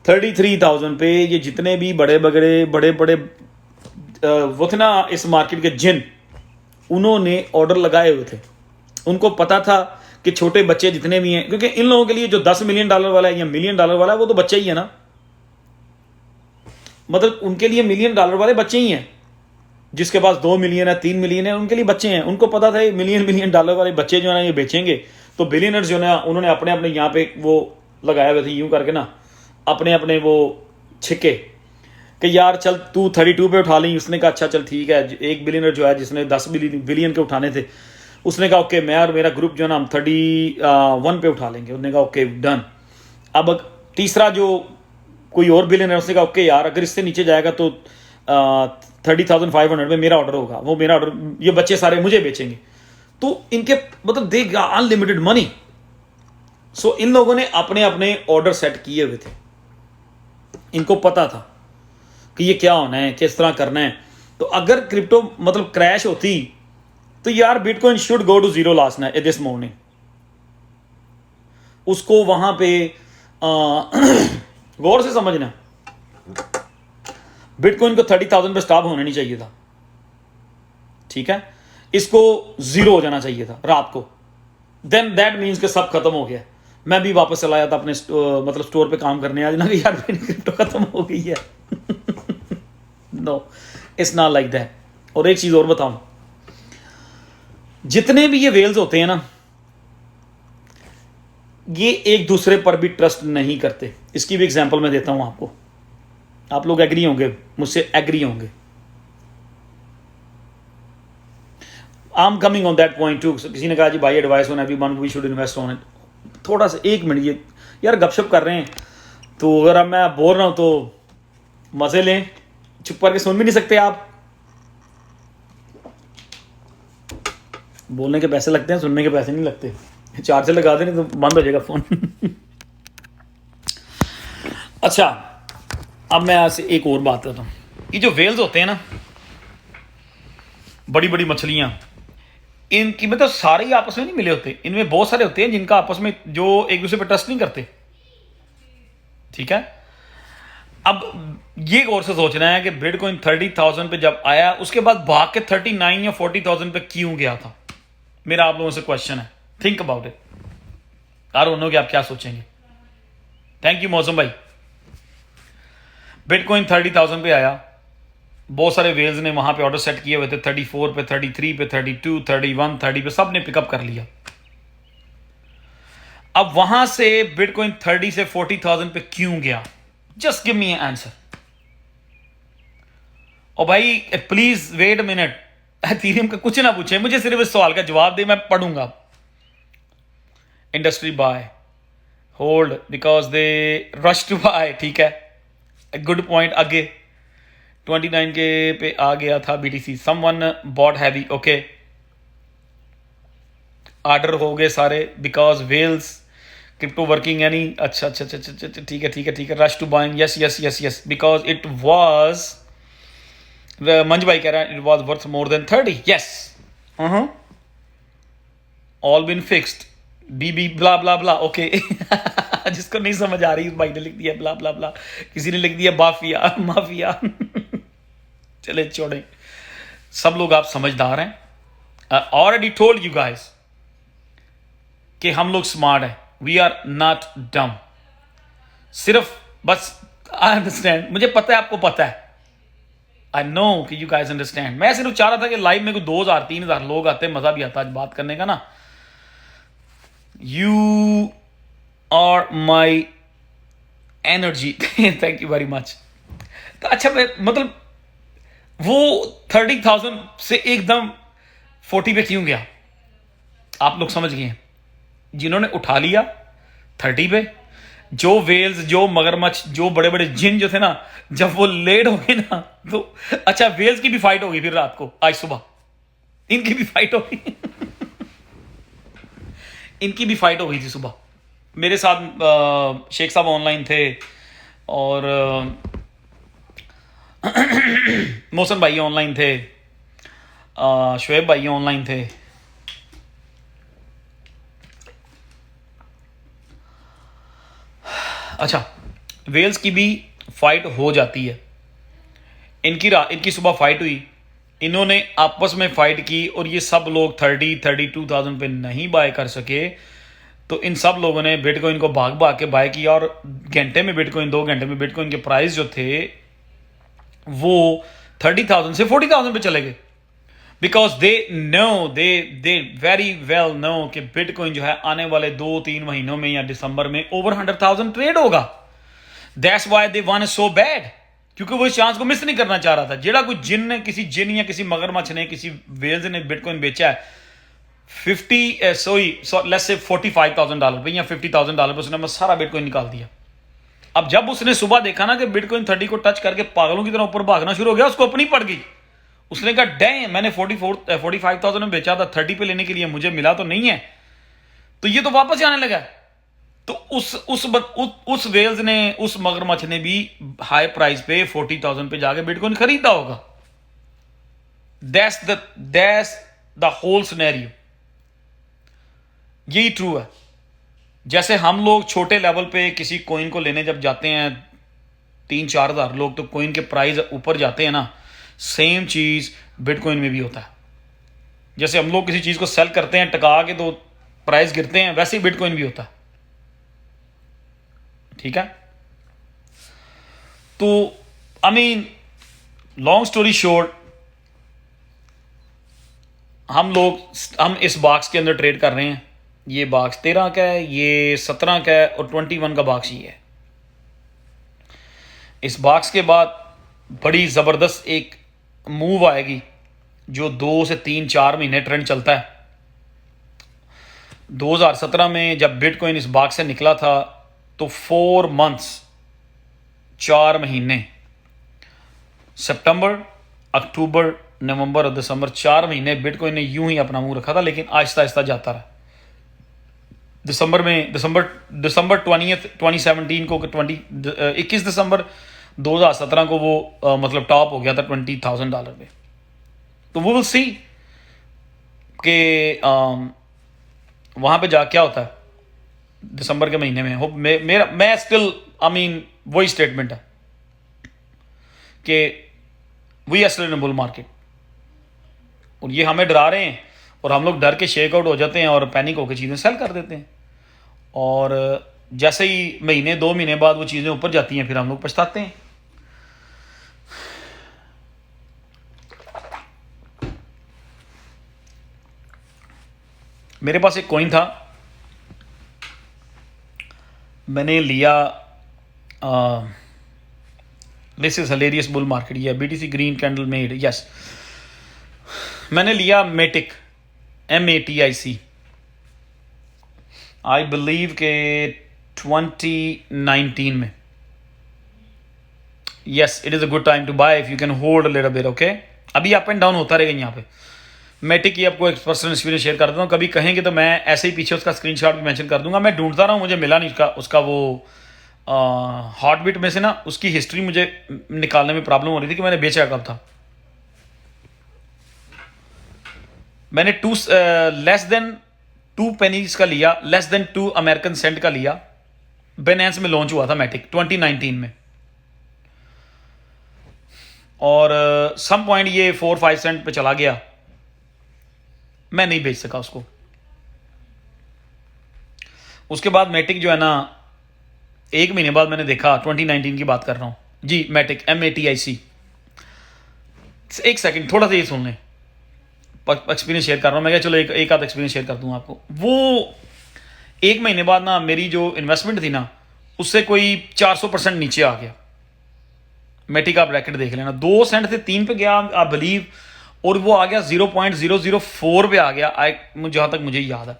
33,000 पे, ये जितने भी बड़े बड़े वो थे ना इस मार्केट के जिन, उन्होंने ऑर्डर लगाए हुए थे। उनको पता था कि छोटे बच्चे जितने भी हैं, क्योंकि इन लोगों के लिए जो $10 मिलियन वाला है या $1 मिलियन वाला है वो तो बच्चे ही है ना, मतलब उनके लिए $1 मिलियन वाले बच्चे ही हैं। जिसके पास 2 मिलियन है, 3 मिलियन है, उनके लिए बच्चे हैं। उनको पता था $1 मिलियन वाले बच्चे जो है ना ये बेचेंगे, तो बिलियनर्स जो है उन्होंने अपने अपने यहाँ पे वो लगाए हुए थे यूं करके ना, अपने अपने वो छिक्के कि यार चल तू 32 पे उठा ली। उसने कहा अच्छा चल ठीक है। एक बिलियनर जो है जिसने 10 बिलियन के उठाने थे, उसने कहा ओके, मैं और मेरा ग्रुप जो है ना हम 31 पे उठा लेंगे। उसने कहा ओके डन। अब तीसरा जो कोई और बिलियनर, उसने कहा ओके यार अगर इससे नीचे जाएगा तो 30,500 में मेरा ऑर्डर होगा, वो मेरा ऑर्डर, ये बच्चे सारे मुझे बेचेंगे। तो इनके मतलब दे अनलिमिटेड मनी। सो इन लोगों ने अपने अपने ऑर्डर सेट किए हुए थे। इनको पता था कि ये क्या होना है, किस तरह करना है। तो अगर क्रिप्टो मतलब क्रैश होती तो यार bitcoin should go to 0 last night this morning. उसको वहां पे गौर से समझना, बिटकॉइन को 30,000 पे स्टॉप होना नहीं चाहिए था, ठीक है, इसको 0 हो जाना चाहिए था रात को। देन दैट मीन्स कि सब खत्म हो गया। मैं भी वापस चला जाता अपने मतलब स्टोर पे काम करने, आज ना कि यार मेरी क्रिप्टो खत्म हो गई है no, it's not like that. और एक चीज और बताऊं, जितने भी ये वेल्स होते हैं ना, ये एक दूसरे पर भी ट्रस्ट नहीं करते। इसकी भी एग्जांपल मैं देता हूं आपको, आप लोग एग्री होंगे मुझसे, एग्री होंगे। I am coming on that point too. किसी ने कहा जी भाई advice on everyone we should invest on it. थोड़ा सा 1 मिनट, ये यार गपशप कर रहे हैं, तो अगर अब मैं बोल रहा हूँ तो मजे लें, चुप करके सुन भी नहीं सकते आप। बोलने के पैसे लगते हैं, सुनने के पैसे नहीं लगते। चार्जर लगा दें तो बंद हो जाएगा फोन। अच्छा, अब मैं आपसे एक और बात करता हूँ। ये जो वेल्स होते हैं ना, बड़ी बड़ी मछलियां, इनकी मतलब सारे ही आपस में नहीं मिले होते। इनमें बहुत सारे होते हैं जिनका आपस में जो एक दूसरे पर ट्रस्ट नहीं करते, ठीक है। अब ये गौर से सोचना है कि बिटकॉइन 30,000 पे जब आया, उसके बाद भाग के 39 या 40,000 पे क्यों गया था? मेरा आप लोगों से क्वेश्चन है, think about it. I don't know कि आप क्या सोचेंगे। थैंक यू मौसम भाई। बिटकॉइन 30,000 पे आया, बहुत सारे वेल्स ने वहां पे ऑर्डर सेट किए हुए थे, 34 पे, 33 पे, 32, 31, 30 पे, सब ने पिकअप कर लिया। अब वहां से बिटकॉइन 30 से 40,000 पे क्यों गया? Just give me answer. और भाई please wait a minute, Ethereum का कुछ ना पूछे, मुझे सिर्फ इस सवाल का जवाब दे, मैं पढ़ूंगा। Industry buy, hold because they rush to buy, ठीक है, गुड पॉइंट। आगे 29 के पे आ गया था BTC, someone bought heavy, okay, order हो गए सारे बिकॉज वेल्स क्रिप्टो वर्किंग यानी, अच्छा अच्छा अच्छा अच्छा, ठीक है ठीक है ठीक है, rush to buying, yes yes yes yes, because it was, Manj भाई कह रहा है it was worth more than 30, yes, all been fixed, बीबी ब्ला ब्ला ब्ला, ओके। जिसको नहीं समझ आ रही उस भाई ने लिख दिया ब्ला ब्ला ब्ला, किसी ने लिख दिया बाफिया माफिया। चले छोड़े, सब लोग आप समझदार हैं। ऑलरेडी टोल्ड यू गाइस कि हम लोग स्मार्ट हैं, वी आर नॉट डम। सिर्फ बस आई अंडरस्टैंड, मुझे पता है आपको पता है, आई नो कि यू गाइस अंडरस्टैंड। मैं सिर्फ चाह रहा था कि लाइव में कोई 2,000 3,000 लोग आते, मजा भी आता आज बात करने का ना। You are my energy, thank you very much. तो अच्छा, मतलब वो 30,000 से एकदम 40 पे क्यों गया? आप लोग समझ गए हैं। जिन्होंने उठा लिया 30 पे, जो वेल्स, जो मगरमच्छ, जो बड़े बड़े जिन जो थे ना, जब वो लेट हो गए ना, तो अच्छा वेल्स की भी फाइट होगी फिर रात को, आज सुबह इनकी भी फाइट होगी। इनकी भी फाइट हो गई थी सुबह। मेरे साथ शेख साहब ऑनलाइन थे और मोहसन भाई ऑनलाइन थे, शुएब भाई ऑनलाइन थे। अच्छा, वेल्स की भी फाइट हो जाती है। इनकी सुबह फाइट हुई, इन्होंने आपस में फाइट की और ये सब लोग 32,000 पे नहीं बाय कर सके, तो इन सब लोगों ने बिटकॉइन को भाग भाग के बाय किया और घंटे में बिटकॉइन, 2 घंटे में बिटकॉइन के प्राइस जो थे वो 30,000 से 40,000 पे चले गए। Because they know, they very well know कि बिटकॉइन जो है आने वाले 2-3 महीनों में या दिसंबर में ओवर 100,000 ट्रेड होगा। That's why they want so bad, क्योंकि वो इस चांस को मिस नहीं करना चाह रहा था। जेड़ा कोई जिन ने, किसी जिन या किसी मगरमच्छ ने, किसी वेल्स ने बिटकॉइन बेचा है लेट्स से $45,000 पे या $50,000 पे, उसने सारा बिटकॉइन निकाल दिया। अब जब उसने सुबह देखा ना कि बिटकॉइन 30 को टच करके पागलों की तरह ऊपर भागना शुरू हो गया, उसको अपनी पड़ गई। उसने कहा डैम, मैंने 45,000 में बेचा था, 30 पे लेने के लिए मुझे मिला तो नहीं है, तो ये तो वापस जाने लगा। तो उस वेल्स ने, उस मगरमच्छ ने भी हाई प्राइस पे 40,000 पे जाके बिटकॉइन खरीदा होगा। That's the whole scenario. यही ट्रू है। जैसे हम लोग छोटे लेवल पे किसी कोइन को लेने जब जाते हैं, 3-4 हज़ार लोग, तो कोइन के प्राइस ऊपर जाते हैं ना, सेम चीज बिटकॉइन में भी होता है। जैसे हम लोग किसी चीज को सेल करते हैं टका के तो प्राइस गिरते हैं, वैसे ही बिटकॉइन भी होता है, ठीक है। तो I mean long story short, हम इस बॉक्स के अंदर ट्रेड कर रहे हैं। ये बॉक्स 13 का है, ये 17 का है और 21 का बॉक्स ही है। इस बॉक्स के बाद बड़ी जबरदस्त एक मूव आएगी जो 2 से 3 4 महीने ट्रेंड चलता है। 2017 में जब बिटकॉइन इस बाग से निकला था तो 4 मंथ्स, 4 महीने, सितंबर, अक्टूबर, नवंबर और दिसंबर, 4 महीने बिटकॉइन ने यूं ही अपना मुंह रखा था, लेकिन आहिस्ता आहिस्ता जाता रहा। दिसंबर 2017 को 21 दिसंबर 2017 को वो मतलब टॉप हो गया था $20,000 पे। तो वो विल सी कि वहां पे जा क्या होता है दिसंबर के महीने में। हो मेरा मैं स्टिल वही स्टेटमेंट है कि we are still in bull market, और ये हमें डरा रहे हैं और हम लोग डर के शेक आउट हो जाते हैं और पैनिक होकर चीज़ें सेल कर देते हैं, और जैसे ही महीने 2 महीने बाद वो चीज़ें ऊपर जाती हैं फिर हम लोग पछताते हैं। मेरे पास एक कॉइन था, मैंने लिया, this is hilarious bull market, ये BTC green candle made, yes. मैंने लिया मेटिक, MATIC, आई बिलीव के 2019 में। Yes, it is a good time to buy if you can hold little bit, okay. अभी अप एंड डाउन होता रहेगा यहाँ पे। मेटिक की आपको एक पर्सनल एक्सपीरियंस शेयर कर देता हूँ, कभी कहेंगे तो मैं ऐसे ही पीछे उसका स्क्रीनशॉट भी मेंशन कर दूंगा। मैं ढूंढता रहा हूँ, मुझे मिला नहीं उसका वो हॉट बीट में से ना उसकी हिस्ट्री मुझे निकालने में प्रॉब्लम हो रही थी कि मैंने बेचा कब था। मैंने लेस देन 2 पेनीज का लिया, लेस देन 2 अमेरिकन सेंट का लिया। बाइनेंस में लॉन्च हुआ था मैटिक 2019 में, और सम पॉइंट ये 4-5 सेंट पे चला गया, मैं नहीं बेच सका उसको। उसके बाद मैटिक जो है ना, 1 महीने बाद मैंने देखा, 2019 की बात कर रहा हूं जी, मैटिक MATIC। एक सेकंड, थोड़ा सा ये सुन लें, एक्सपीरियंस शेयर कर रहा हूं मैं, क्या चलो एक आध एक्सपीरियंस शेयर कर दूं आपको। वो 1 महीने बाद ना मेरी जो इन्वेस्टमेंट थी ना उससे कोई 400% नीचे आ गया। मैटिक का ब्रैकेट देख लेना, 2 सेंट से 3 पे गया आप बिलीव, और वो आ गया 0.004 पे आ गया। जहां तक मुझे याद है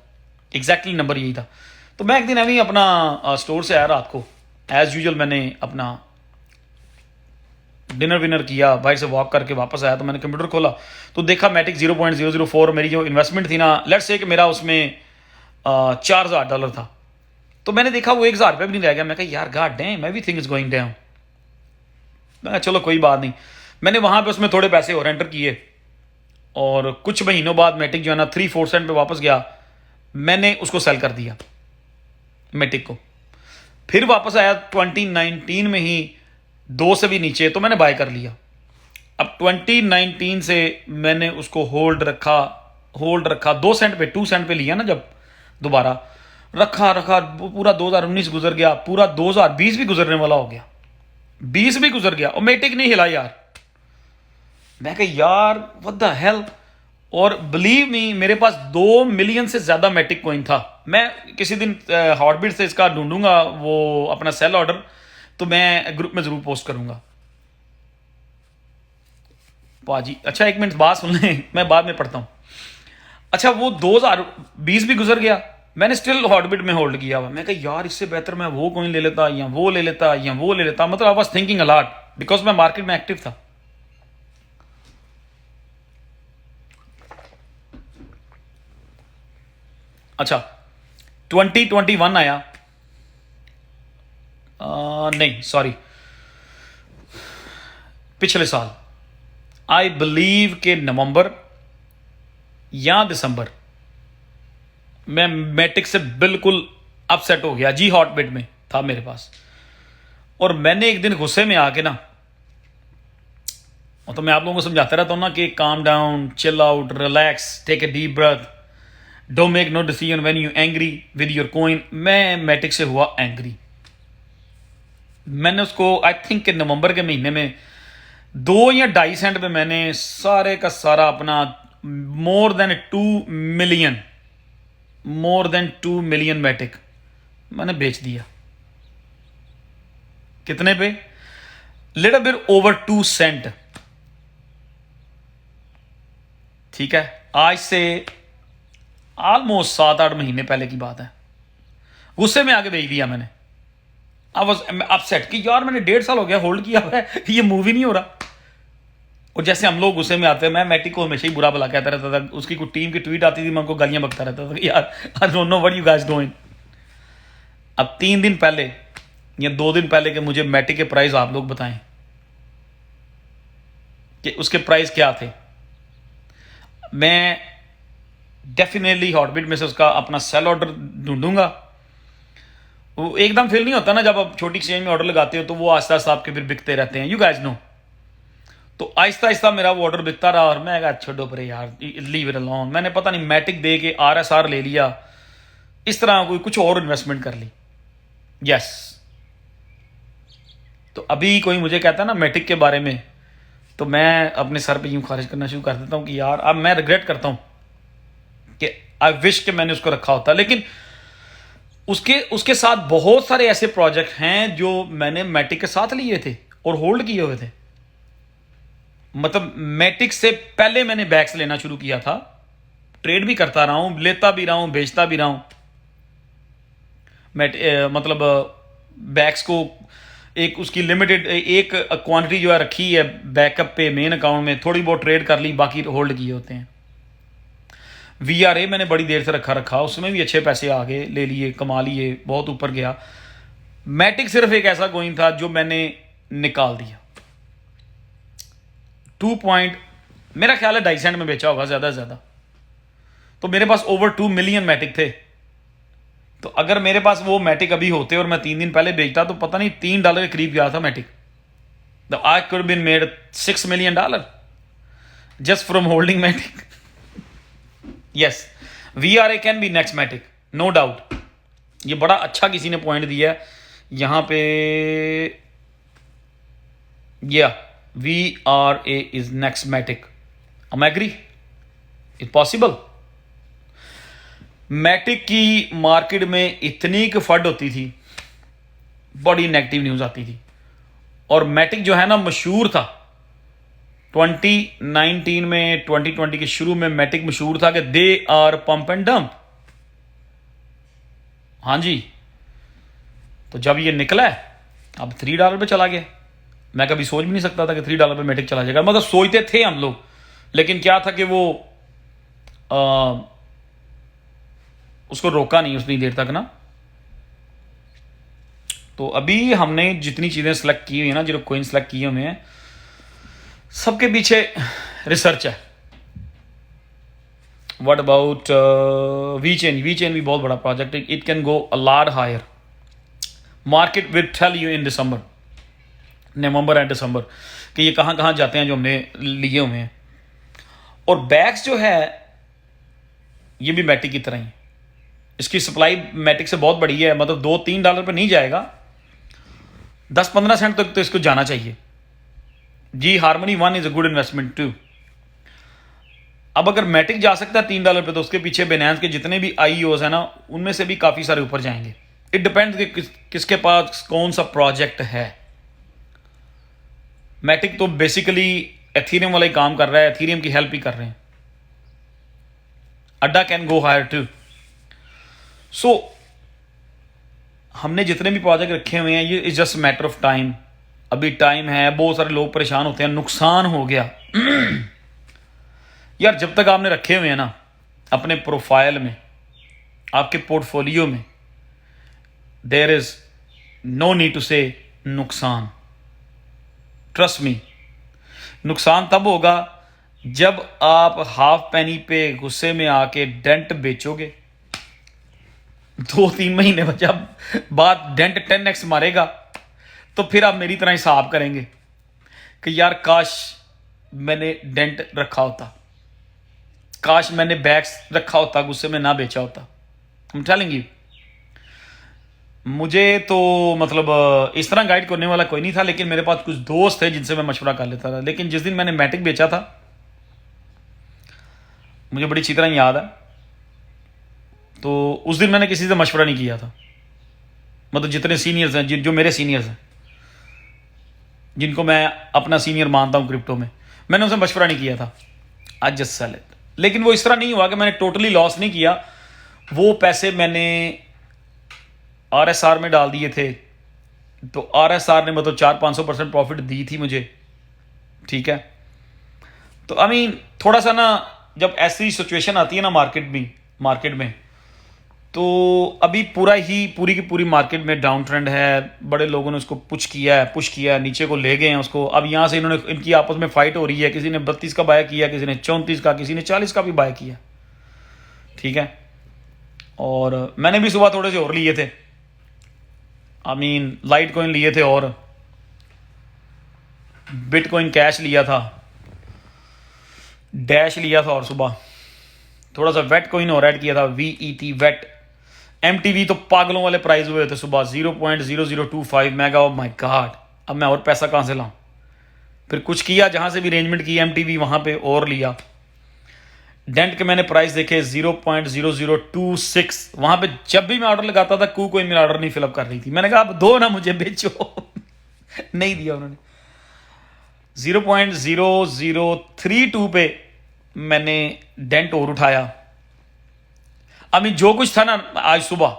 एग्जैक्टली नंबर यही था। तो मैं एक दिन अभी अपना स्टोर से आया रात को, एज यूजुअल मैंने अपना डिनर विनर किया, बाहर से वॉक करके वापस आया, तो मैंने कंप्यूटर खोला तो देखा मैटिक 0.004, मेरी जो इन्वेस्टमेंट थी ना, लेट्स से कि मेरा उसमें $4,000 था, तो मैंने देखा वो $1,000 भी नहीं रह गया। मैं कहा यार god damn, everything is going down. मैं चलो कोई बात नहीं, मैंने वहां पे उसमें थोड़े पैसे और एंटर किए, और कुछ महीनों बाद मैटिक जो है ना 3-4 सेंट पे वापस गया, मैंने उसको सेल कर दिया मैटिक को। फिर वापस आया 2019 में ही 2 से भी नीचे, तो मैंने बाय कर लिया। अब 2019 से मैंने उसको होल्ड रखा 2 सेंट पे, 2 सेंट पे लिया ना जब दोबारा, रखा पूरा 2019 गुजर गया, पूरा 2020 भी गुजरने वाला हो गया, 20 भी गुजर गया और मैटिक नहीं हिला यार। मैं कहा यार व्हाट द हेल। और बिलीव मी, मेरे पास 2 मिलियन से ज्यादा मैटिक कॉइन था। मैं किसी दिन हॉटबीट से इसका ढूंढूंगा वो अपना सेल ऑर्डर, तो मैं ग्रुप में जरूर पोस्ट करूंगा पाजी। अच्छा 1 मिनट बात सुन लें, मैं बाद में पढ़ता हूं। अच्छा वो 2020 भी गुजर गया, मैंने स्टिल हॉटबिट में होल्ड किया हुआ। मैं कहा यार इससे बेहतर मैं वो कॉइन ले लेता, या वो ले लेता, या वो ले लेता। मतलब I was thinking a lot because मैं मार्केट में एक्टिव था। अच्छा 2021 आया, नहीं सॉरी, पिछले साल आई बिलीव के नवंबर या दिसंबर, मैं मैटिक से बिल्कुल अपसेट हो गया जी। हॉटबिट में था मेरे पास, और मैंने एक दिन गुस्से में आके ना, तो मैं आप लोगों को समझाता रहता हूं ना कि calm down, chill out, relax, take a deep breath, don't make no decision when you angry with your coin. मैं मैटिक से हुआ एंग्री। मैंने उसको आई थिंक के नवंबर के महीने में 2 या 2.5 सेंट पे मैंने सारे का सारा अपना मोर देन 2 मिलियन मैटिक मैंने बेच दिया। कितने पे? Little bit over 2 cent. ठीक है, आज से ऑलमोस्ट 7-8 महीने पहले की बात है। गुस्से में आके भेज दिया मैंने। आई वाज अपसेट कि यार मैंने 1.5 साल हो गया होल्ड किया हुआ है, ये मूव ही नहीं हो रहा। और जैसे हम लोग गुस्से में आते हैं, मैं मैटिक को हमेशा ही बुरा भला कहता रहता था। उसकी कोई टीम की ट्वीट आती थी, मैं उनको गालियां बकता रहता था कि यार I don't know what you guys doing. अब 3 दिन पहले या 2 दिन पहले के मुझे मैटिक के प्राइस आप लोग बताएं कि उसके प्राइस क्या थे। मैं डेफिनेटली हॉटबिट में से उसका अपना सेल ऑर्डर ढूंढूंगा। वो एकदम फिल नहीं होता ना, जब आप छोटी एक्सचेंज में ऑर्डर लगाते हो तो वो आस्ता आस्ता आपके फिर बिकते रहते हैं, यू गाइस नो। तो आहिस्ता आहिस्ता मेरा वो ऑर्डर बिकता रहा और मैं कहा छोड़ो परे यार, लीव इट अलोन। मैंने पता नहीं मैटिक दे के RSR ले लिया, इस तरह कोई कुछ और इन्वेस्टमेंट कर ली। यस, तो अभी कोई मुझे कहता है ना मैटिक के बारे में, तो मैं अपने सर पे यूं खारिज करना शुरू कर देता हूं कि यार अब मैं रिग्रेट करता हूं कि आई विश कि मैंने उसको रखा होता। लेकिन उसके साथ बहुत सारे ऐसे प्रोजेक्ट हैं जो मैंने मैटिक के साथ लिए थे और होल्ड किए हुए थे। मतलब मैटिक से पहले मैंने बैग्स लेना शुरू किया था, ट्रेड भी करता रहा हूं, लेता भी रहा हूं, बेचता भी रहा हूं। मतलब बैग्स को एक उसकी लिमिटेड एक क्वांटिटी जो है रखी है बैकअप पे मेन अकाउंट में, थोड़ी बहुत ट्रेड कर ली, बाकी होल्ड किए होते हैं। VRA मैंने बड़ी देर से रखा, उसमें भी अच्छे पैसे आ गए, ले लिए, कमा लिए, बहुत ऊपर गया। मैटिक सिर्फ एक ऐसा कोइन था जो मैंने निकाल दिया। 2 पॉइंट मेरा ख्याल है 2.5 सेंट में बेचा होगा ज्यादा से ज्यादा। तो मेरे पास ओवर 2 मिलियन मैटिक थे। तो अगर मेरे पास वो मैटिक अभी होते और मैं 3 दिन पहले बेचता तो पता नहीं $3 के करीब गया था Matic. The I could been made $6 million just from holding Matic. Yes, VRA can be next Matic, no doubt. ये बड़ा अच्छा किसी ने पॉइंट दिया है यहां पे। या VRA is next Matic, I am agree, it possible. Matic की मार्केट में इतनी फड होती थी, बड़ी नेगेटिव न्यूज आती थी। और मैटिक जो है ना मशहूर था 2019 में, 2020 के शुरू में मैटिक मशहूर था कि they are pump and dump. हाँ जी, तो जब ये निकला है अब $3 पे चला गया। मैं कभी सोच भी नहीं सकता था कि $3 पे मैटिक चला जाएगा। मतलब सोचते थे हम लोग, लेकिन क्या था कि वो उसको रोका नहीं उतनी देर तक ना। तो अभी हमने जितनी चीजें सेलेक्ट की हुई है ना, जो कोइन सेलेक्ट किए हुए हैं, सबके पीछे रिसर्च है। What about VeChain? वीचेन भी बहुत बड़ा प्रोजेक्ट है, it can go a lot higher. Market will tell you in December, November and December कि ये कहां कहां जाते हैं जो हमने लिए हुए हैं। और बैग्स जो है ये भी मैटिक की तरह ही, इसकी सप्लाई मैटिक से बहुत बड़ी है। मतलब $2-3 पे नहीं जाएगा, 10-15 सेंट तक तो इसको जाना चाहिए जी। Harmony 1 is a good investment too. अब अगर मैटिक जा सकता है $3 पे, तो उसके पीछे बिनेंस के जितने भी IEOs है ना, उनमें से भी काफी सारे ऊपर जाएंगे। इट डिपेंड्स कि किसके पास कौन सा प्रोजेक्ट है। मैटिक तो बेसिकली एथीरियम वाला ही काम कर रहा है, एथीरियम की हेल्प ही कर रहे हैं। अड्डा कैन गो हायर टू। सो हमने जितने भी प्रोजेक्ट रखे हुए हैं, ये is just matter of time. अभी टाइम है, बहुत सारे लोग परेशान होते हैं, नुकसान हो गया यार जब तक आपने रखे हुए हैं ना अपने प्रोफाइल में, आपके पोर्टफोलियो में, there is no need to say नुकसान। ट्रस्ट मी, नुकसान तब होगा जब आप हाफ पेनी पे गुस्से में आके डेंट बेचोगे। 2-3 महीने बाद डेंट 10x मारेगा, तो फिर आप मेरी तरह हिसाब करेंगे कि यार काश मैंने डेंट रखा होता, काश मैंने बैग्स रखा होता, गुस्से में ना बेचा होता। आई एम टेलिंग यू, मुझे तो मतलब इस तरह गाइड करने वाला कोई नहीं था, लेकिन मेरे पास कुछ दोस्त थे जिनसे मैं मशवरा कर लेता था। लेकिन जिस दिन मैंने मैटिक बेचा था, मुझे बड़ी अच्छी तरह याद है, तो उस दिन मैंने किसी से मशवरा नहीं किया था। मतलब जितने सीनियर्स हैं, जो मेरे सीनियर्स हैं, जिनको मैं अपना सीनियर मानता हूं क्रिप्टो में, मैंने उनसे मशवरा नहीं किया था। आज जस्ट सेल इट। लेकिन वो इस तरह नहीं हुआ कि मैंने टोटली लॉस नहीं किया। वो पैसे मैंने RSR में डाल दिए थे, तो RSR ने मतलब 400-500% प्रॉफिट दी थी मुझे, ठीक है। तो आई मीन थोड़ा सा ना, जब ऐसी सिचुएशन आती है ना मार्केट में, तो अभी पूरी की पूरी मार्केट में डाउन ट्रेंड है। बड़े लोगों ने उसको पुश किया है, नीचे को ले गए हैं उसको। अब यहाँ से इन्होंने, इनकी आपस में फाइट हो रही है, किसी ने 32 का बाय किया, किसी ने 34 का, किसी ने 40 का भी बाय किया, ठीक है। और मैंने भी सुबह थोड़े से और लिए थे, आई मीन लाइट कॉइन लिए थे और बिटकॉइन कैश लिया था, डैश लिया था, और सुबह थोड़ा सा वेट कॉइन और ऐड किया था, VET वेट। MTV तो पागलों वाले प्राइस हुए थे सुबह, 0.0025 मेगा। ऑफ माई गॉड, अब मैं और पैसा कहां से लाऊं? फिर कुछ किया, जहां से भी अरेंजमेंट की MTV, वहां पे और लिया। डेंट के मैंने प्राइस देखे 0.0026, वहां पे जब भी मैं ऑर्डर लगाता था कोई मेरा ऑर्डर नहीं फिलअप कर रही थी। मैंने कहा आप दो ना, मुझे बेचो। नहीं दिया उन्होंने। 0.0032 पे मैंने डेंट और उठाया। अभी जो कुछ था ना आज सुबह,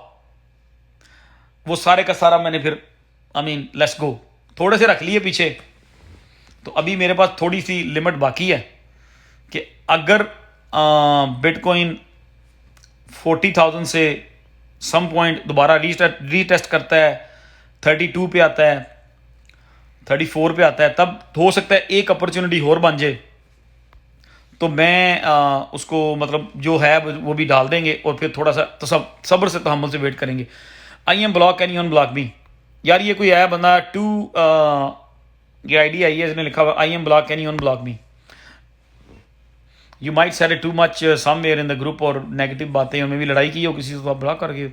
वो सारे का सारा मैंने फिर लेट्स गो, थोड़े से रख लिए पीछे। तो अभी मेरे पास थोड़ी सी लिमिट बाकी है कि अगर बिटकॉइन 40,000 से सम पॉइंट दोबारा रीटेस्ट करता है, 32 पे आता है, 34 पे आता है, तब हो सकता है एक अपॉर्चुनिटी और बन जाए। तो मैं उसको मतलब जो है वो भी डाल देंगे, और फिर थोड़ा सा तो सब्र से तहम्मुल से वेट करेंगे। I am block, can you unblock me? यार ये कोई आया बंदा ये आईडी आई है, इसने लिखा हुआ आई am block, can you unblock me? You might said it too much somewhere in the group, और नेगेटिव बातें उनमें भी लड़ाई की हो किसी से तो आप ब्लॉक करके।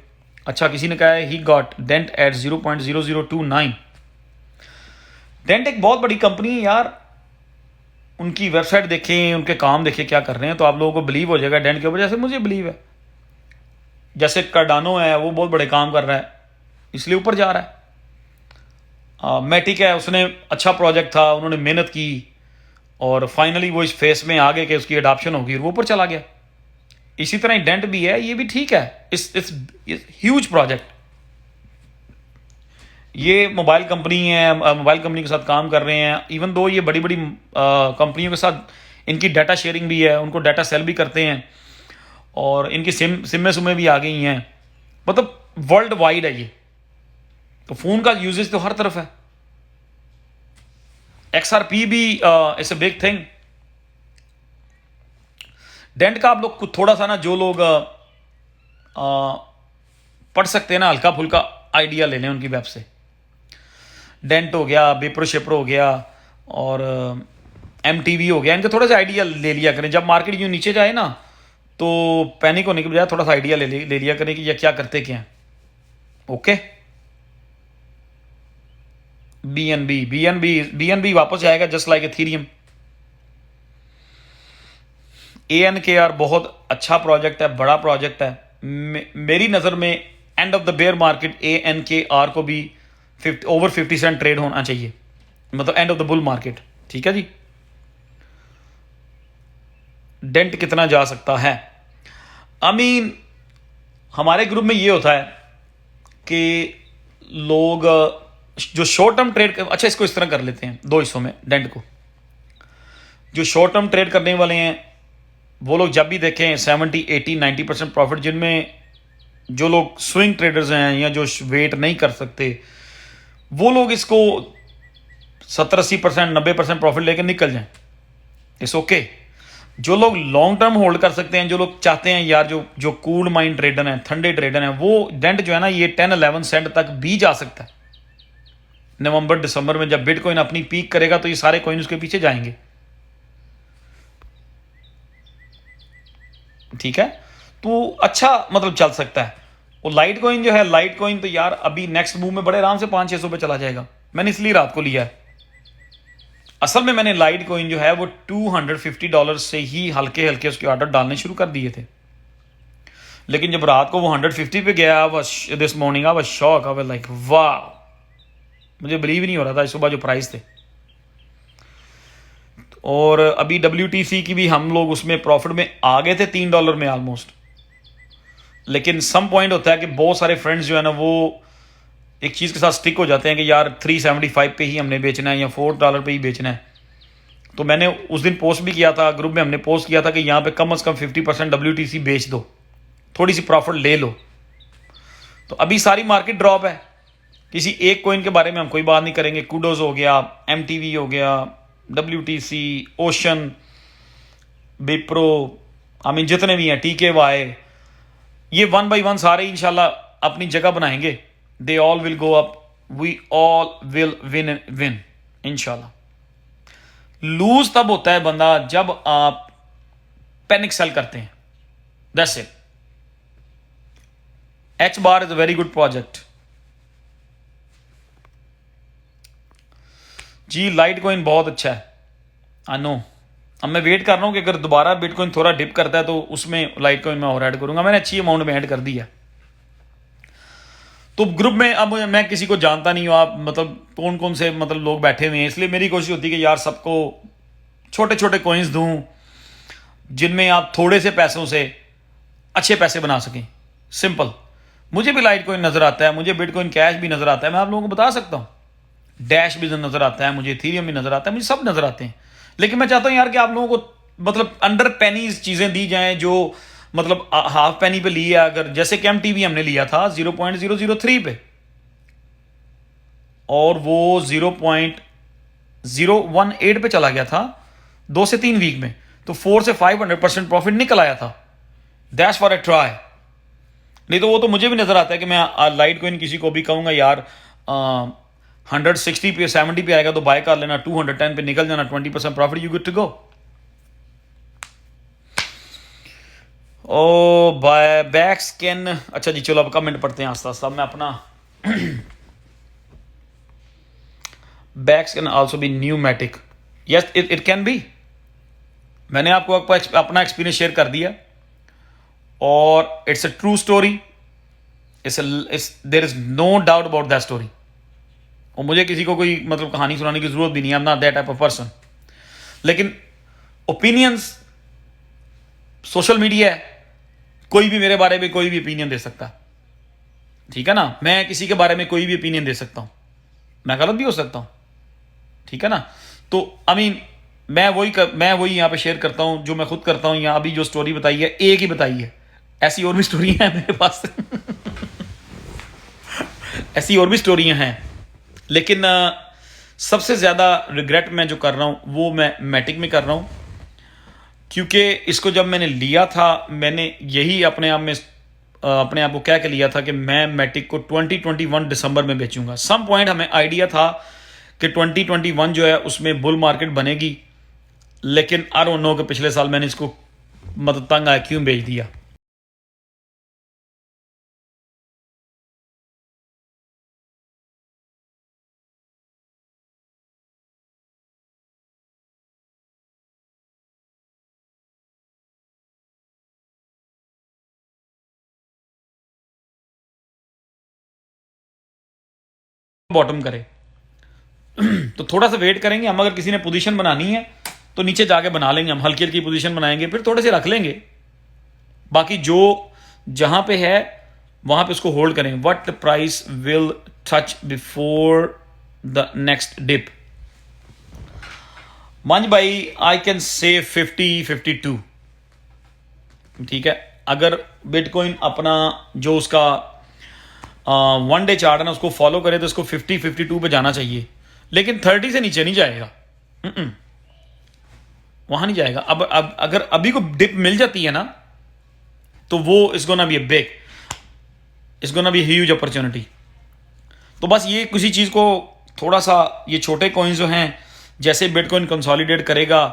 अच्छा, किसी ने कहा है he got Dent at 0.0029। Dent एक बहुत बड़ी कंपनी है यार, उनकी वेबसाइट देखें, उनके काम देखें क्या कर रहे हैं, तो आप लोगों को बिलीव हो जाएगा डेंट के ऊपर, जैसे मुझे बिलीव है। जैसे कार्डानो है, वो बहुत बड़े काम कर रहा है, इसलिए ऊपर जा रहा है। मैटिक है, उसने अच्छा प्रोजेक्ट था, उन्होंने मेहनत की, और फाइनली वो इस फेस में आ गए कि उसकी अडॉप्शन होगी, और वो ऊपर चला गया। इसी तरह डेंट भी है, ये भी ठीक है। इस ह्यूज प्रोजेक्ट, ये मोबाइल कंपनी है, मोबाइल कंपनी के साथ काम कर रहे हैं। इवन दो ये बड़ी बड़ी कंपनियों के साथ इनकी डाटा शेयरिंग भी है, उनको डाटा सेल भी करते हैं, और इनकी सिमें भी आ गई हैं। मतलब वर्ल्ड वाइड है ये, तो फोन का यूजेज तो हर तरफ है। XRP भी it's a big thing. Dent का आप लोग को थोड़ा सा ना, जो लोग पढ़ सकते हैं ना, हल्का फुल्का आइडिया ले लें उनकी वेब से। डेंट हो गया, बेप्रो शेप्रो हो गया, और MTV हो गया, इनका थोड़ा सा आइडिया ले लिया करें। जब मार्केट यूँ नीचे जाए ना, तो पैनिक होने के बजाय थोड़ा सा आइडिया ले लिया करें कि ये क्या करते क्या हैं। ओके, BNB वापस जाएगा जस्ट लाइक एथीरियम। ANKR बहुत अच्छा प्रोजेक्ट है, बड़ा प्रोजेक्ट है। मेरी नज़र में end of the bear market ANKR को भी ओवर 50 सेंट ट्रेड होना चाहिए, मतलब and of the bull market, ठीक है जी। डेंट कितना जा सकता है? हमारे ग्रुप में ये होता है कि लोग जो शॉर्ट टर्म ट्रेड, अच्छा इसको इस तरह कर लेते हैं दो हिस्सों में डेंट को। जो शॉर्ट टर्म ट्रेड करने वाले हैं वो लोग जब भी देखें 70, 80, 90% प्रॉफिट, जिनमें जो लोग स्विंग ट्रेडर्स हैं या जो वेट नहीं कर सकते, वो लोग इसको 70-80%, 90% प्रॉफिट लेकर निकल जाएं, इट्स ओके। जो लोग लॉन्ग टर्म होल्ड कर सकते हैं, जो लोग चाहते हैं यार, जो कूल माइंड ट्रेडर हैं, ठंडे ट्रेडर हैं, वो डेंट जो है ना, ये 10-11 सेंट तक भी जा सकता है। नवंबर दिसंबर में जब बिटकॉइन अपनी पीक करेगा, तो ये सारे कॉइन उसके पीछे जाएंगे, ठीक है। तो अच्छा मतलब चल सकता है। वो लाइट कॉइन जो है, लाइट कॉइन तो यार अभी नेक्स्ट मूव में बड़े आराम से 500-600 पे चला जाएगा। मैंने इसलिए रात को लिया है। असल में मैंने लाइट कॉइन जो है वो $250 से ही हल्के हल्के उसके ऑर्डर डालने शुरू कर दिए थे, लेकिन जब रात को वो 150 पे गया, this morning I was shock, I was like वाह, मुझे बिलीव ही नहीं हो रहा था सुबह जो प्राइस थे। और अभी WTC की भी हम लोग उसमें प्रॉफिट में आ गए थे $3 में ऑलमोस्ट। लेकिन सम पॉइंट होता है कि बहुत सारे फ्रेंड्स जो है ना वो एक चीज़ के साथ स्टिक हो जाते हैं कि यार 375 पे ही हमने बेचना है या $4 पे ही बेचना है। तो मैंने उस दिन पोस्ट भी किया था, ग्रुप में हमने पोस्ट किया था कि यहाँ पे कम से कम 50% WTC बेच दो, थोड़ी सी प्रॉफिट ले लो। तो अभी सारी मार्केट ड्रॉप है, किसी एक कॉइन के बारे में हम कोई बात नहीं करेंगे। कूडोज हो गया, MTV हो गया, WTC, ओशन, बिप्रो, जितने भी हैं, TKY, ये 1 by 1 सारे इंशाल्लाह अपनी जगह बनाएंगे। They all will go up, we all will win इंशाल्लाह। लूज तब होता है बंदा जब आप पैनिक सेल करते हैं। That's it. HBAR is a very good project जी। लाइट कॉइन बहुत अच्छा है, आई नो। अब मैं वेट कर रहा हूं कि अगर दोबारा बिटकॉइन थोड़ा डिप करता है तो उसमें लाइट कॉइन मैं और ऐड करूंगा। मैंने अच्छी अमाउंट में ऐड कर दी है। तो ग्रुप में अब मैं किसी को जानता नहीं हूँ, आप कौन कौन से लोग बैठे हुए हैं, इसलिए मेरी कोशिश होती है कि यार सबको छोटे छोटे कॉइन्स दूं जिनमें आप थोड़े से पैसों से अच्छे पैसे बना सकें। सिंपल। मुझे भी लाइट कॉइन नजर आता है, मुझे बिटकॉइन कैश भी नजर आता है, मैं आप लोगों को बता सकता हूँ। डैश भी नजर आता है मुझे, इथेरियम भी नजर आता है मुझे, सब नजर आते हैं। लेकिन मैं चाहता हूं यार कि आप लोगों को अंडर पेनीज चीजें दी जाएं, जो हाफ पेनी पे लिया। अगर जैसे कि MTV हमने लिया था 0.003 पे और वो 0.018 पे चला गया था 2 से 3 वीक में, तो 4 से 500% प्रॉफिट निकल आया था। That's for a try. नहीं तो वो तो मुझे भी नजर आता है कि मैं लाइट कॉइन किसी को भी कहूंगा यार 160 पे 70 पे आएगा तो बाय कर लेना, 210 पे निकल जाना, 20% profit, you good to go. Oh buy back scan. अच्छा जी, चलो अब कमेंट पढ़ते हैं आस्ता आस्ता। मैं अपना back scan also be new Matic, yes it can be. मैंने आपको अपना एक्सपीरियंस शेयर कर दिया और it's a true story. There is no doubt about that story. और मुझे किसी को कोई कहानी सुनाने की जरूरत भी नहीं है, I am not that type of person. लेकिन ओपिनियंस सोशल मीडिया है, कोई भी मेरे बारे में कोई भी ओपिनियन दे सकता है, ठीक है ना। मैं किसी के बारे में कोई भी ओपिनियन दे सकता हूं, मैं गलत भी हो सकता हूं, ठीक है ना। तो मैं वही यहां पे शेयर करता हूं जो मैं खुद करता हूं। यहां अभी जो स्टोरी बताई है, एक ही बताई है, ऐसी और भी स्टोरियां हैं मेरे पास ऐसी और भी स्टोरियां हैं। लेकिन सबसे ज्यादा रिग्रेट मैं जो कर रहा हूं वो मैं मैटिक में कर रहा हूं, क्योंकि इसको जब मैंने लिया था मैंने यही अपने आप को कह के लिया था कि मैं मैटिक को 2021 दिसंबर में बेचूंगा। सम पॉइंट हमें आइडिया था कि 2021 जो है उसमें बुल मार्केट बनेगी, लेकिन आई डोंट नो कि पिछले साल मैंने इसको तंग आया क्यों बेच दिया। बॉटम करे तो थोड़ा सा वेट करेंगे हम। अगर किसी ने पोजीशन बनानी है तो नीचे जाके बना लेंगे, हम हल्की हल्की पोजीशन बनाएंगे, फिर थोड़े से रख लेंगे। बाकी जो जहां पे है वहां पे उसको होल्ड करें। What price will touch before the next dip? Manj भाई आई कैन से 50-52, ठीक है। अगर बिटकॉइन अपना जो उसका 1 डे चार्ट है ना उसको फॉलो करे तो इसको 50-52 पे जाना चाहिए, लेकिन 30 से नीचे नहीं जाएगा। वहां नहीं जाएगा। अब अगर अभी को डिप मिल जाती है ना तो वो is gonna be a big, is gonna be huge opportunity. तो बस ये किसी चीज को थोड़ा सा, ये छोटे कॉइन्स जो हैं, जैसे बिटकॉइन कंसोलिडेट करेगा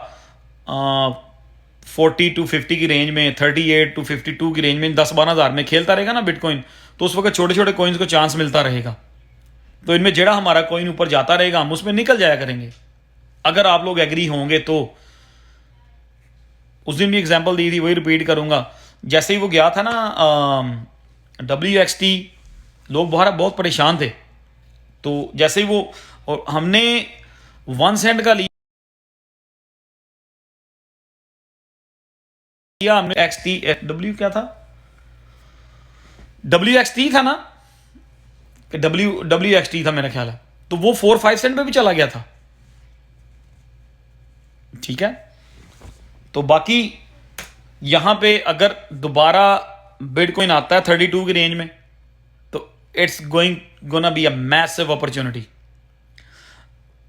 40-50 की रेंज में, 38-52 की रेंज में, 10-12 हज़ार में खेलता रहेगा ना बिटकॉइन, तो उस वक्त छोटे छोटे कॉइन्स को चांस मिलता रहेगा। तो इनमें जेड़ा हमारा कॉइन ऊपर जाता रहेगा हम उसमें निकल जाया करेंगे, अगर आप लोग एग्री होंगे तो। उस दिन भी एग्जांपल दी थी, वही रिपीट करूंगा। जैसे ही वो गया था ना WXT, लोग बहुत परेशान थे। तो जैसे ही वो, और हमने 1 सेंट का लिया किया हमने XT W क्या था, WXT था ना कि WXT था मेरा ख्याल है, तो वो 4-5 सेंट पे भी चला गया था। ठीक है, तो बाकी यहां पे अगर दोबारा बिटकॉइन आता है 32 की रेंज में तो it's gonna be a massive opportunity.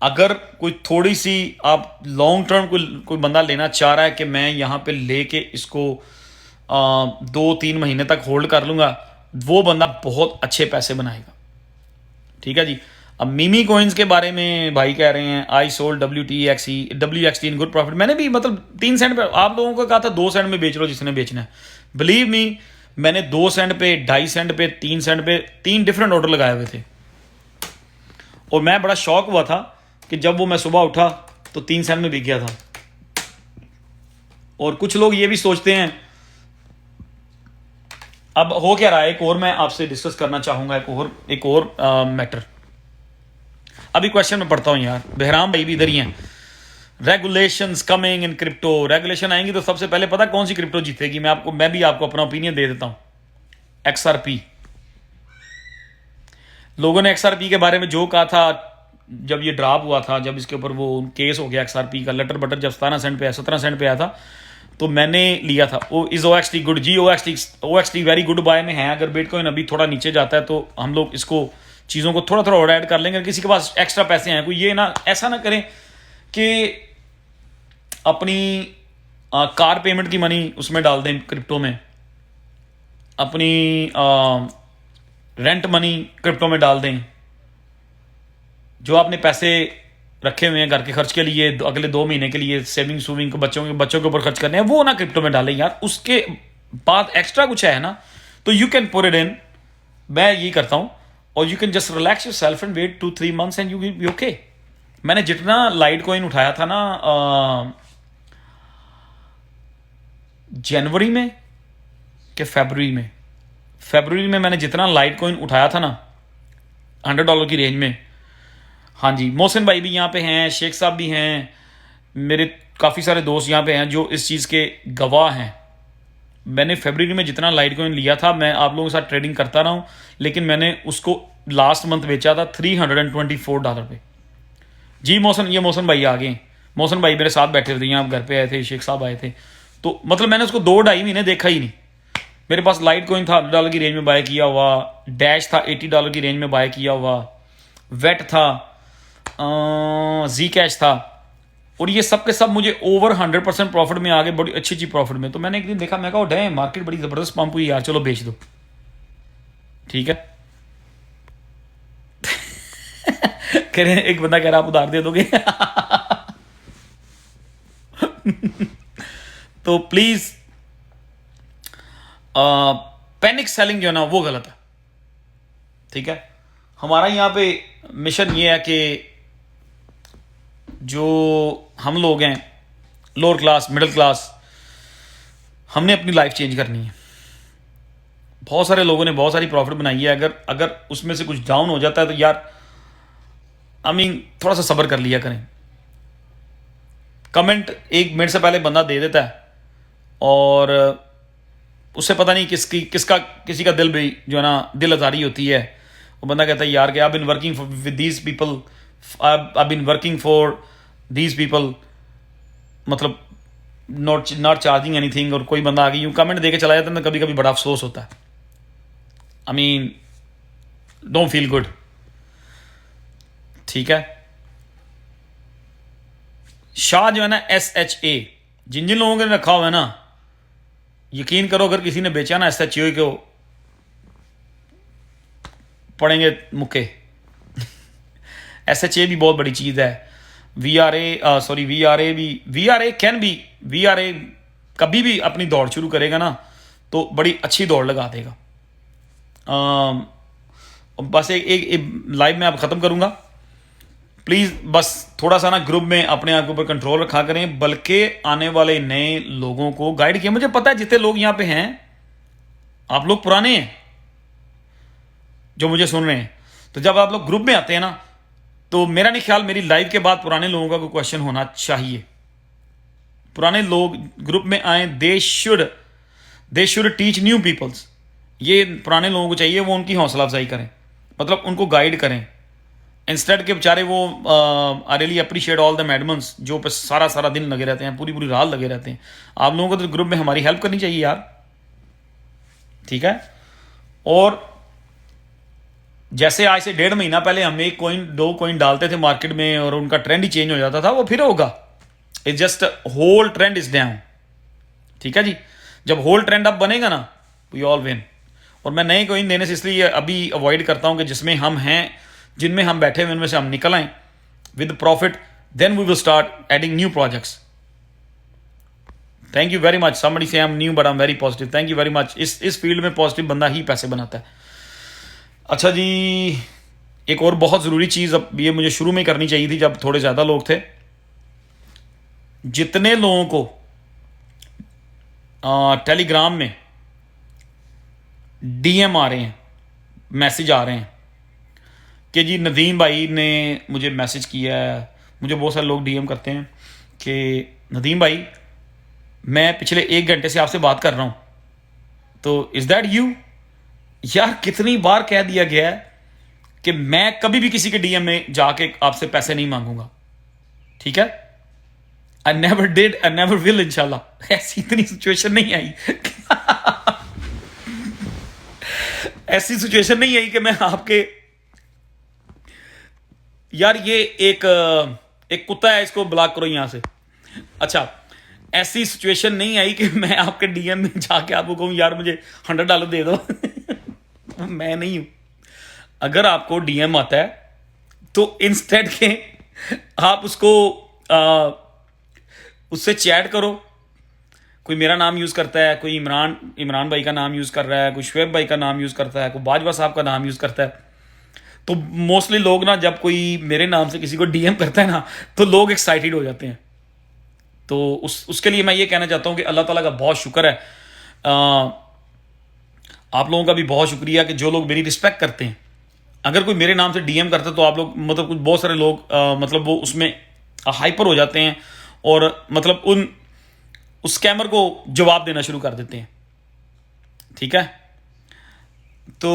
अगर कोई थोड़ी सी आप लॉन्ग टर्म कोई बंदा लेना चाह रहा है कि मैं यहां पे लेके इसको 2-3 महीने तक होल्ड कर लूंगा, वो बंदा बहुत अच्छे पैसे बनाएगा। ठीक है जी। अब मीमी कॉइन्स के बारे में भाई कह रहे हैं I sold WXT in good profit. मैंने भी मतलब 3 सेंट पे, आप लोगों को कहा था 2 सेंट में बेच लो जिसने बेचना है। बिलीव मी, मैंने 2 सेंट पे, 2.5 सेंट पे, 3 सेंट पे 3 डिफरेंट ऑर्डर लगाए हुए थे, और मैं बड़ा शौक हुआ था कि जब वो मैं सुबह उठा तो 3 सेंट में बिक गया था। और कुछ लोग ये भी सोचते हैं, अब हो क्या रहा है, एक और मैं आपसे डिस्कस करना चाहूंगा, एक और मैटर। अभी क्वेश्चन में पढ़ता हूं यार, बहराम भाई भी इधर ही हैं। Regulations coming in crypto, regulation आएंगी तो सबसे पहले पता कौन सी क्रिप्टो जीतेगी? मैं भी आपको अपना ओपिनियन दे देता हूं। XRP। लोगों ने XRP के बारे में जो कहा था जब ये ड्रॉप हुआ था, जब इसके ऊपर वो केस हो गया XRP का, लटर बटर जब 17 सेंट पे 17 सेंट पे आया था, तो मैंने लिया था। वो इज OXT गुड जी, OXT वेरी गुड बाय में है। अगर बिटकॉइन अभी थोड़ा नीचे जाता है तो हम लोग इसको चीज़ों को थोड़ा थोड़ा और ऐड कर लेंगे। किसी के पास एक्स्ट्रा पैसे हैं, कोई ये ना ऐसा ना करें कि अपनी कार पेमेंट की मनी उसमें डाल दें क्रिप्टो में, अपनी रेंट मनी क्रिप्टो में डाल दें, जो आपने पैसे रखे हुए हैं घर के खर्च के लिए, अगले 2 महीने के लिए सेविंग को बच्चों के ऊपर खर्च करने हैं, वो ना क्रिप्टो में डालें यार। उसके बाद एक्स्ट्रा कुछ है ना तो you can put it in. मैं यही करता हूं, और you can just relax yourself and wait 2-3 months and you will be okay. मैंने जितना लाइट कॉइन उठाया था ना जनवरी में कि फरवरी में मैंने जितना लाइट कॉइन उठाया था ना $100 की रेंज में। हाँ जी, मोहसिन भाई भी यहाँ पे हैं, शेख साहब भी हैं, मेरे काफ़ी सारे दोस्त यहाँ पे हैं जो इस चीज़ के गवाह हैं। मैंने फरवरी में जितना लाइट कॉइन लिया था, मैं आप लोगों के साथ ट्रेडिंग करता रहा हूँ, लेकिन मैंने उसको लास्ट मंथ बेचा था $324 पे। जी मोहसिन भाई आ गए। मोहसिन भाई मेरे साथ बैठे थे, यहाँ घर पे आए थे, शेख साहब आए थे, तो मतलब मैंने उसको 2-2.5 महीने देखा ही नहीं। मेरे पास लाइट कॉइन था $100 की रेंज में बाय किया हुआ, डैश था $80 की रेंज में बाय किया हुआ, वेट था, जी कैश था, और ये सब के सब मुझे ओवर 100% प्रॉफिट में आ गए, बड़ी अच्छी प्रॉफिट में। तो मैंने एक दिन देखा, मैं कहा डैम मार्केट बड़ी जबरदस्त पंप हुई यार, चलो बेच दो। ठीक है। कह रहे एक बंदा कह रहा आप उधार दे दोगे। तो प्लीज पैनिक सेलिंग जो है ना वो गलत है। ठीक है, हमारा यहां पे मिशन ये है कि जो हम लोग हैं लोअर क्लास मिडिल क्लास, हमने अपनी लाइफ चेंज करनी है। बहुत सारे लोगों ने बहुत सारी प्रॉफिट बनाई है, अगर उसमें से कुछ डाउन हो जाता है तो यार थोड़ा सा सब्र कर लिया करें। कमेंट 1 मिनट से पहले बंदा दे देता है और उससे पता नहीं किसी का दिल भी जो है ना दिल आजारी होती है। वो बंदा कहता है यार कि I been working with these people, I been working for these people, मतलब नॉट चार्जिंग एनीथिंग, और कोई बंदा आगे यूं कमेंट देके चला जाता है तो कभी कभी बड़ा अफसोस होता है। Don't feel good. ठीक है, शाह जो है ना SHA, जिन लोगों ने रखा हुआ है ना, यकीन करो अगर किसी ने बेचा ना SHA को, पड़ेंगे मुक्के। SHA भी बहुत बड़ी चीज है। VRA कभी भी अपनी दौड़ शुरू करेगा ना तो बड़ी अच्छी दौड़ लगा देगा। बस एक लाइव में आप खत्म करूंगा। प्लीज बस थोड़ा सा ना ग्रुप में अपने आप के ऊपर कंट्रोल रखा करें, बल्कि आने वाले नए लोगों को गाइड किया। मुझे पता है जितने लोग यहां पे हैं आप लोग पुराने हैं जो मुझे सुन रहे हैं, तो जब आप लोग ग्रुप में आते हैं ना तो मेरा नहीं ख्याल मेरी लाइव के बाद पुराने लोगों का कोई क्वेश्चन होना चाहिए। पुराने लोग ग्रुप में आए, they should teach new peoples. ये पुराने लोगों को चाहिए वो उनकी हौसला अफजाई करें, मतलब उनको गाइड करें, इंस्टेड के बेचारे वो I really appreciate all the madmen जो पे सारा सारा दिन लगे रहते हैं, पूरी पूरी रात लगे रहते हैं। आप लोगों को तो ग्रुप में हमारी हेल्प करनी चाहिए यार, ठीक है। और जैसे आज से 1.5 महीना पहले हम 1 कॉइन 2 कॉइन डालते थे मार्केट में और उनका ट्रेंड ही चेंज हो जाता था, वो फिर होगा। It's just whole trend is down, ठीक है जी। जब होल ट्रेंड अब बनेगा ना, वी ऑल विन। और मैं नए कॉइन देने से इसलिए अभी अवॉइड करता हूं कि जिसमें हम हैं, जिनमें हम बैठे हुए उनमें से हम निकल आए with profit, then we will start adding new projects. Thank you very much. Somebody से I am new but I am very positive. Thank you very much. इस फील्ड में पॉजिटिव बंदा ही पैसे बनाता है। अच्छा जी, एक और बहुत ज़रूरी चीज़, अब ये मुझे शुरू में करनी चाहिए थी जब थोड़े ज़्यादा लोग थे। जितने लोगों को टेलीग्राम में डीएम आ रहे हैं, मैसेज आ रहे हैं कि जी नदीम भाई ने मुझे मैसेज किया है, मुझे बहुत सारे लोग डीएम करते हैं कि नदीम भाई मैं पिछले 1 घंटे से आपसे बात कर रहा हूँ, तो इज़ दैट यू? यार कितनी बार कह दिया गया है कि मैं कभी भी किसी के डीएम में जाके आपसे पैसे नहीं मांगूंगा, ठीक है। I never did, I never will, इंशाल्लाह। ऐसी इतनी सिचुएशन नहीं आई ऐसी सिचुएशन नहीं आई कि मैं आपके, यार ये एक कुत्ता है, इसको ब्लॉक करो यहां से। अच्छा, ऐसी सिचुएशन नहीं आई कि मैं आपके डीएम में जाके आपको कहूं यार मुझे $100 दे दो मैं नहीं हूं। अगर आपको डीएम आता है तो इंस्टेड के आप उसको उससे चैट करो। कोई मेरा नाम यूज़ करता है, कोई इमरान भाई का नाम यूज़ कर रहा है, कोई शुएब भाई का नाम यूज़ करता है, कोई बाजवा साहब का नाम यूज़ करता है। तो मोस्टली लोग ना, जब कोई मेरे नाम से किसी को डीएम करता है ना, तो लोग एक्साइटेड हो जाते हैं। तो उसके लिए मैं ये कहना चाहता हूँ कि अल्लाह ताला का बहुत शुक्र है, आप लोगों का भी बहुत शुक्रिया कि जो लोग मेरी रिस्पेक्ट करते हैं। अगर कोई मेरे नाम से डीएम करता है तो आप लोग, मतलब कुछ बहुत सारे लोग मतलब वो उसमें हाइपर हो जाते हैं और मतलब उस स्कैमर को जवाब देना शुरू कर देते हैं, ठीक है। तो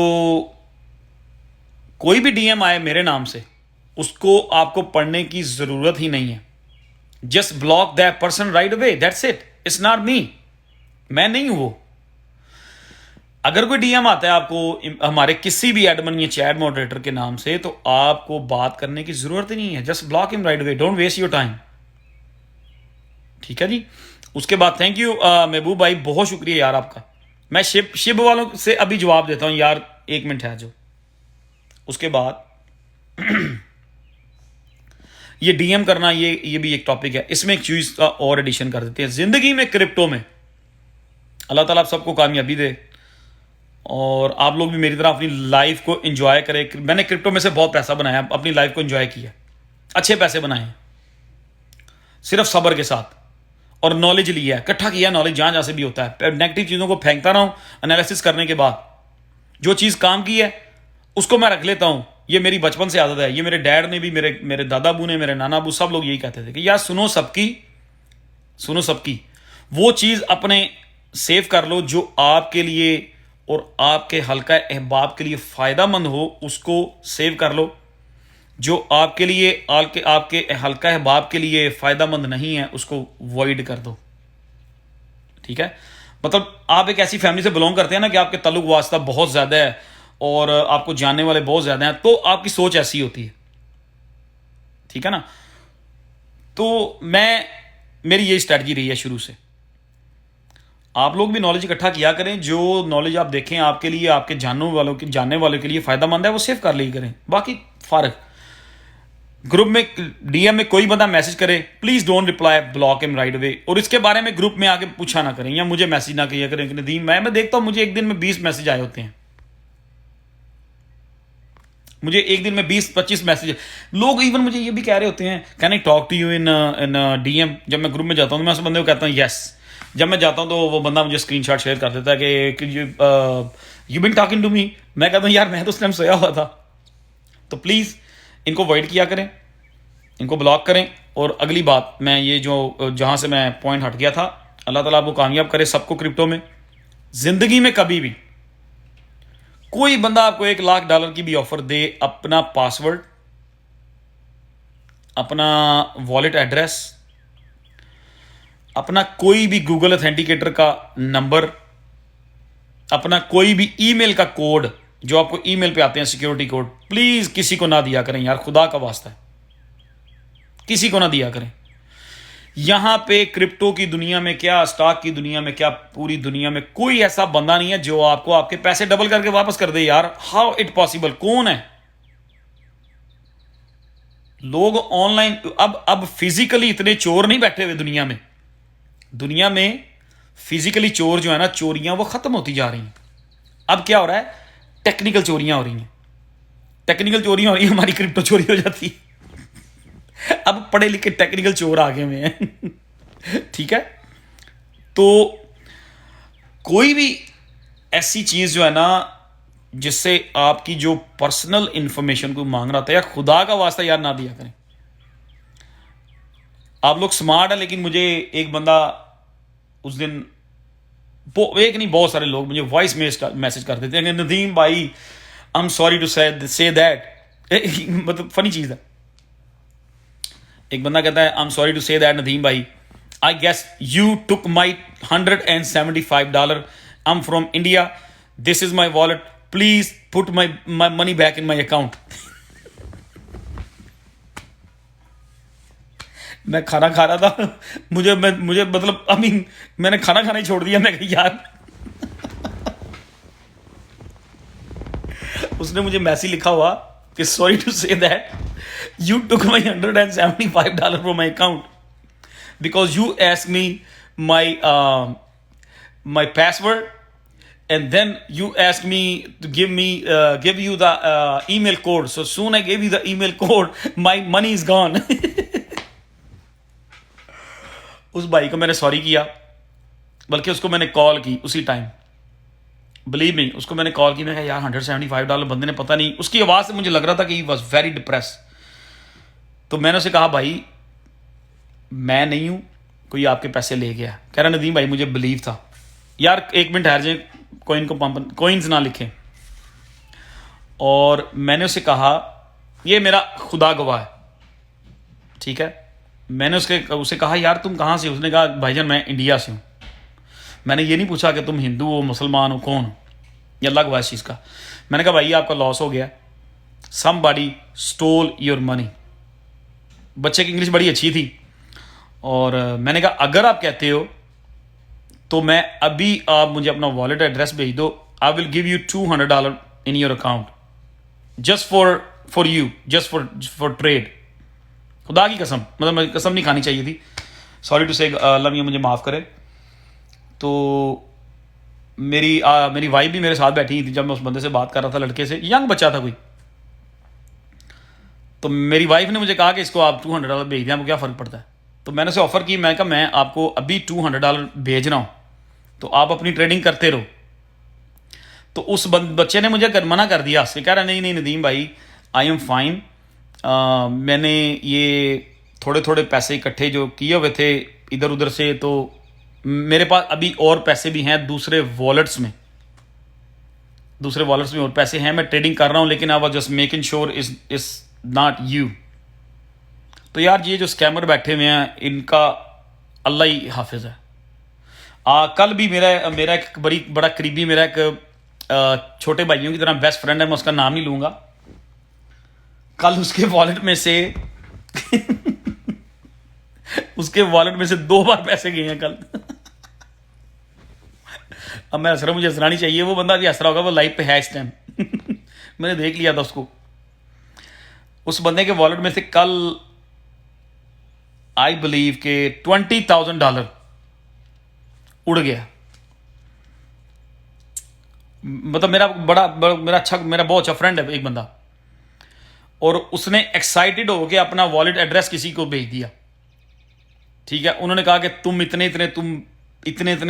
कोई भी डीएम आए मेरे नाम से, उसको आपको पढ़ने की जरूरत ही नहीं है। Just block that person right away, that's it. It's not me, मैं नहीं हूं वो। अगर कोई डीएम आता है आपको हमारे किसी भी एडमिन या चैट मॉडरेटर के नाम से, तो आपको बात करने की जरूरत ही नहीं है। Just block him right away, don't waste your time, ठीक है जी। उसके बाद थैंक यू महबूब भाई, बहुत शुक्रिया यार आपका। मैं शिब वालों से अभी जवाब देता हूं यार, 1 मिनट है जो। उसके बाद ये डीएम करना, ये भी एक टॉपिक है, इसमें एक चीज का और एडिशन कर देते हैं। जिंदगी में क्रिप्टो में अल्लाह ताला आप सबको कामयाबी दे और आप लोग भी मेरी तरह अपनी लाइफ को एंजॉय करें। मैंने क्रिप्टो में से बहुत पैसा बनाया, अपनी लाइफ को एंजॉय किया, अच्छे पैसे बनाए हैं, सिर्फ सब्र के साथ, और नॉलेज लिया है, इकट्ठा किया नॉलेज जहां जहां से भी होता है। नेगेटिव चीजों को फेंकता रहा हूं, एनालिसिस करने के बाद जो चीज काम की है उसको मैं रख लेता हूं। ये मेरी बचपन से आदत है, ये मेरे डैड ने भी, मेरे दादा अबू ने, मेरे नाना अबू, सब लोग यही कहते थे कि यार सुनो सबकी वो चीज अपने सेव कर लो जो आपके लिए और आपके हल्का अहबाब के लिए फायदामंद हो, उसको सेव कर लो। जो आपके लिए आपके हल्का अहबाब के लिए फायदामंद नहीं है, उसको वॉइड कर दो, ठीक है। मतलब आप एक ऐसी फैमिली से बिलोंग करते हैं ना कि आपके ताल्लुक वास्ता बहुत ज्यादा है और आपको जानने वाले बहुत ज्यादा हैं, तो आपकी सोच ऐसी होती है, ठीक है ना। तो मेरी ये स्ट्रैटेजी रही है शुरू से। आप लोग भी नॉलेज इकट्ठा किया करें, जो नॉलेज आप देखें आपके लिए, आपके जानने वालों के लिए फायदामंद है, वो सेव कर ली करें। बाकी फारग ग्रुप में डीएम में कोई बंदा मैसेज करे, please don't reply, block him right away. और इसके बारे में ग्रुप में आके पूछा ना करें या मुझे मैसेज ना किया करें कि नदीम, मैं देखता हूं मुझे एक दिन में 20 मैसेज आए होते हैं, मुझे एक दिन में 20-25 मैसेज। लोग इवन मुझे ये भी कह रहे होते हैं, can I talk to you in DM. जब मैं ग्रुप में जाता हूं तो मैं उस बंदे को कहता हूं यस। जब मैं जाता हूं तो वो बंदा मुझे स्क्रीनशॉट शेयर कर देता है कि you been talking to me. मैं कहता हूं यार मैं तो उस टाइम सोया हुआ था। तो प्लीज इनको अवॉइड किया करें। इनको ब्लॉक करें। और अगली बात, मैं ये जो जहाँ से मैं पॉइंट हट गया था, अल्लाह ताला आपको कामयाब करे सबको क्रिप्टो में। ज़िंदगी में कभी भी कोई बंदा आपको $1,00,000 की भी ऑफर दे, अपना पासवर्ड, अपना वॉलेट एड्रेस, अपना कोई भी गूगल ऑथेंटिकेटर का नंबर, अपना कोई भी ईमेल का कोड जो आपको ईमेल पे आते हैं, सिक्योरिटी कोड, प्लीज़ किसी को ना दिया करें यार, खुदा का वास्ता है, किसी को ना दिया करें। यहां पे क्रिप्टो की दुनिया में क्या, स्टॉक की दुनिया में क्या, पूरी दुनिया में कोई ऐसा बंदा नहीं है जो आपको आपके पैसे डबल करके वापस कर दे यार। How it possible? कौन है? लोग ऑनलाइन अब फिजिकली इतने चोर नहीं बैठे हुए दुनिया में। दुनिया में फिजिकली चोर जो है ना, चोरियां वो खत्म होती जा रही हैं। अब क्या हो रहा है? टेक्निकल चोरियां हो रही हैं। टेक्निकल चोरियां हो रही हैं, हमारी क्रिप्टो चोरी हो जाती है। अब पढ़े लिखे टेक्निकल चोर आ गए हुए हैं। ठीक है, तो कोई भी ऐसी चीज जो है ना जिससे आपकी जो पर्सनल इंफॉर्मेशन को मांग रहा था, या खुदा का वास्ता यार ना दिया करें। आप लोग स्मार्ट है, लेकिन मुझे एक बंदा उस दिन, एक नहीं बहुत सारे लोग मुझे वॉइस मैसेज कर देते हैं, नदीम भाई I am sorry to say that. मतलब फनी चीज है। एक बंदा कहता है I am sorry to say that Nadeem भाई, I guess you took my $175, I am from India, this is my wallet, please put my money back in my account. मैं खाना खा रहा था, मुझे मतलब मैंने खाना खाना ही छोड़ दिया। मैं कहा यार, उसने मुझे मैसेज लिखा हुआ कि sorry to say that you took my $175 from my account because you asked me my password, and then you asked me to give you the email code. So soon I gave you the email code, my money is gone. उस भाई को मैंने sorry किया, बल्कि उसको मैंने call की उसी टाइम। बिलीव मी, उसको मैंने कॉल की। मैं कहा यार $175 बंदे ने, पता नहीं, उसकी आवाज़ से मुझे लग रहा था कि ही वॉज वेरी डिप्रेस। तो मैंने उसे कहा भाई मैं नहीं हूँ, कोई आपके पैसे ले गया। कह रहा नदीम भाई मुझे बिलीव था। यार 1 मिनट ठहर जाए, कॉइन को पंप कॉइन्स ना लिखें। और मैंने उसे कहा, ये मेरा खुदा गवाह है, ठीक है। मैंने उसे कहा यार तुम कहाँ से? उसने कहा भाईजान मैं इंडिया से हूँ। मैंने ये नहीं पूछा कि तुम हिंदू हो, मुसलमान हो, कौन हो, ये अल्लाह गवाह इस चीज़ का। मैंने कहा भाई आपका लॉस हो गया, समबडी स्टोल योर मनी। बच्चे की इंग्लिश बड़ी अच्छी थी, और मैंने कहा अगर आप कहते हो तो मैं अभी, आप मुझे अपना वॉलेट एड्रेस भेज दो, I will give you $200 in your account, just for you, just for trade. खुदा की कसम, मतलब मुझे कसम नहीं खानी चाहिए थी, सॉरी टू से, अल्लाह मियां मुझे माफ़ करे। तो मेरी वाइफ भी मेरे साथ बैठी थी जब मैं उस बंदे से बात कर रहा था, लड़के से, यंग बच्चा था कोई। तो मेरी वाइफ ने मुझे कहा कि इसको आप $200 भेज दें, आपको क्या फ़र्क पड़ता है। तो मैंने उसे ऑफ़र की, मैं कहा मैं आपको अभी $200 भेज रहा हूँ, तो आप अपनी ट्रेडिंग करते रहो। तो उस बच्चे ने मुझे मना कर दिया, उससे कह रहा नहीं नदीम भाई आई एम फाइन, मैंने ये थोड़े थोड़े पैसे इकट्ठे जो किए हुए थे इधर उधर से, तो मेरे पास अभी और पैसे भी हैं दूसरे वॉलेट्स में और पैसे हैं, मैं ट्रेडिंग कर रहा हूँ, लेकिन I was just making sure is not you. तो यार ये जो स्कैमर बैठे हुए हैं, इनका अल्लाह ही हाफिज है। कल भी मेरा एक बड़ा करीबी, मेरा एक छोटे भाइयों की तरह बेस्ट फ्रेंड है, मैं उसका नाम नहीं लूंगा, कल उसके वॉलेट में से उसके वॉलेट में से 2 बार पैसे गए हैं कल। अब मैं हंस रहा हूं, मुझे हंसना नहीं चाहिए, वो बंदा भी हंस रहा होगा, वो लाइव पे है इस टाइम। मैंने देख लिया था उसको। उस बंदे के वॉलेट में से कल आई बिलीव के $20,000 उड़ गया। मतलब मेरा बहुत अच्छा फ्रेंड है एक बंदा, और उसने एक्साइटेड होकर अपना वॉलेट एड्रेस किसी को भेज दिया, ठीक है। उन्होंने कहा कि तुम इतने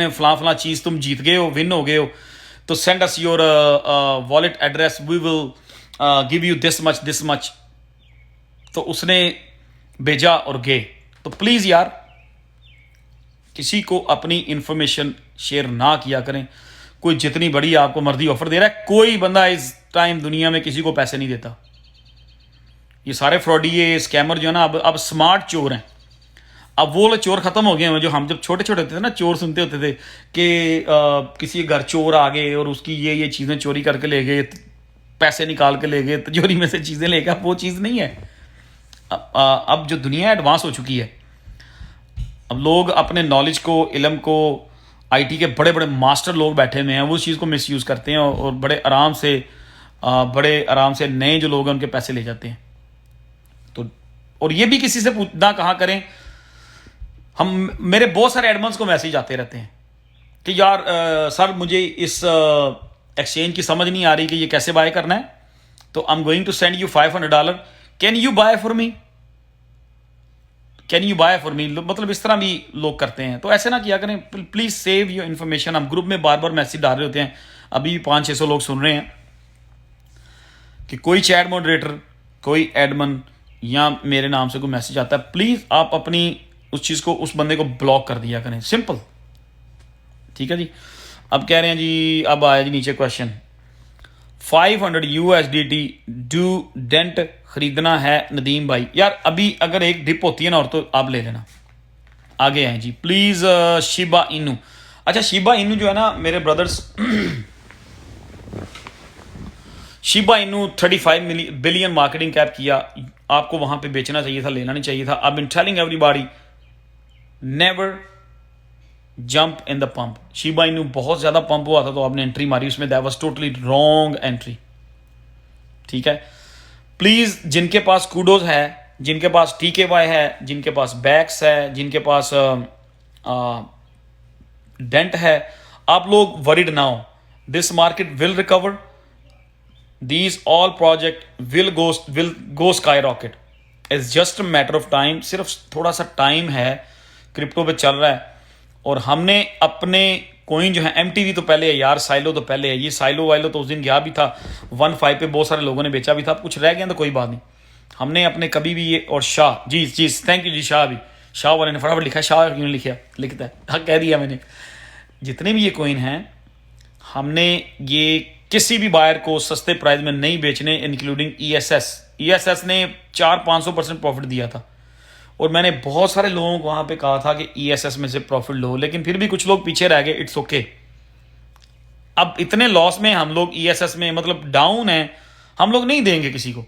फला चीज़ तुम जीत गए हो, विन हो गए हो, तो send us your wallet address, we will give you this much. तो उसने भेजा और गए। तो प्लीज़ यार किसी को अपनी इंफॉर्मेशन शेयर ना किया करें। कोई जितनी बड़ी आपको मर्जी ऑफर दे रहा है, कोई बंदा इस टाइम दुनिया में किसी को पैसे नहीं देता। ये सारे फ्रॉडी, ये स्कैमर जो है ना, अब स्मार्ट चोर हैं। अब वो लोग चोर खत्म हो गए हैं जो हम जब छोटे छोटे होते थे ना, चोर सुनते होते थे कि किसी घर चोर आ गए और उसकी ये चीज़ें चोरी करके ले गए, पैसे निकाल के ले गए, तिजोरी में से चीज़ें ले गए। वो चीज़ नहीं है। अब जो दुनिया एडवांस हो चुकी है, अब लोग अपने नॉलेज को, इल्म को, आईटी के बड़े बड़े मास्टर लोग बैठे हुए हैं, वो उस चीज़ को मिसयूज़ करते हैं और बड़े आराम से नए जो लोग हैं उनके पैसे ले जाते हैं। तो और ये भी किसी से ना कहा करें। मेरे बहुत सारे एडमंस को मैसेज आते रहते हैं कि यार सर मुझे इस एक्सचेंज की समझ नहीं आ रही कि ये कैसे बाय करना है, तो I am going to send you $500, can you buy for me, can you buy for me. मतलब इस तरह भी लोग करते हैं। तो ऐसे ना किया करें, प्लीज सेव योर इन्फॉर्मेशन। हम ग्रुप में बार बार मैसेज डाल रहे होते हैं, अभी भी 500-600 लोग सुन रहे हैं कि कोई चैट मॉडरेटर, कोई एडमन या मेरे नाम से कोई मैसेज आता है, प्लीज आप अपनी उस चीज को, उस बंदे को ब्लॉक कर दिया करें। सिंपल, ठीक है जी। अब कह रहे हैं जी, अब आया जी नीचे क्वेश्चन, 500 USDT डू डेंट खरीदना है नदीम भाई। यार अभी अगर एक डिप होती है ना और, तो आप ले लेना। आगे आए जी प्लीज। शिबा इनू, अच्छा शिबा इनू जो है ना मेरे brothers, Shiba Inu 35 billion marketing cap किया। आपको वहां पे बेचना चाहिए था, लेना नहीं चाहिए था। I been telling everybody never jump in the pump. Shiba Inu बहुत ज्यादा पंप हुआ था तो आपने एंट्री मारी उसमें, that was totally wrong entry. ठीक है, प्लीज जिनके पास कूडोज है, जिनके पास TKY है, जिनके पास बैक्स है, जिनके पास डेंट है, आप लोग वरीड ना हो। This market will recover, these all project will go sky rocket. It's just a matter of time, सिर्फ थोड़ा सा टाइम है। क्रिप्टो पे चल रहा है और हमने अपने कोइन जो है, MTV तो पहले है यार, साइलो तो पहले है। ये साइलो वाइलो तो उस दिन गया भी था 1.5 पे, बहुत सारे लोगों ने बेचा भी था। कुछ रह गया तो कोई बात नहीं, हमने अपने कभी भी ये। और शाह जी जी, थैंक यू जी। शाह भी, शाह वाले ने फटाफट लिखा, शाह क्यों लिखा, लिखता है, हाँ कह दिया मैंने। जितने भी ये कोइन हैं, हमने ये किसी भी बायर को सस्ते प्राइस में नहीं बेचने, इंक्लूडिंग ESS ने 400-500% प्रॉफिट दिया था और मैंने बहुत सारे लोगों को वहां पे कहा था कि ESS में से प्रॉफिट लो, लेकिन फिर भी कुछ लोग पीछे रह गए। It's okay. अब इतने लॉस में हम लोग ESS में, मतलब डाउन है, हम लोग नहीं देंगे किसी को।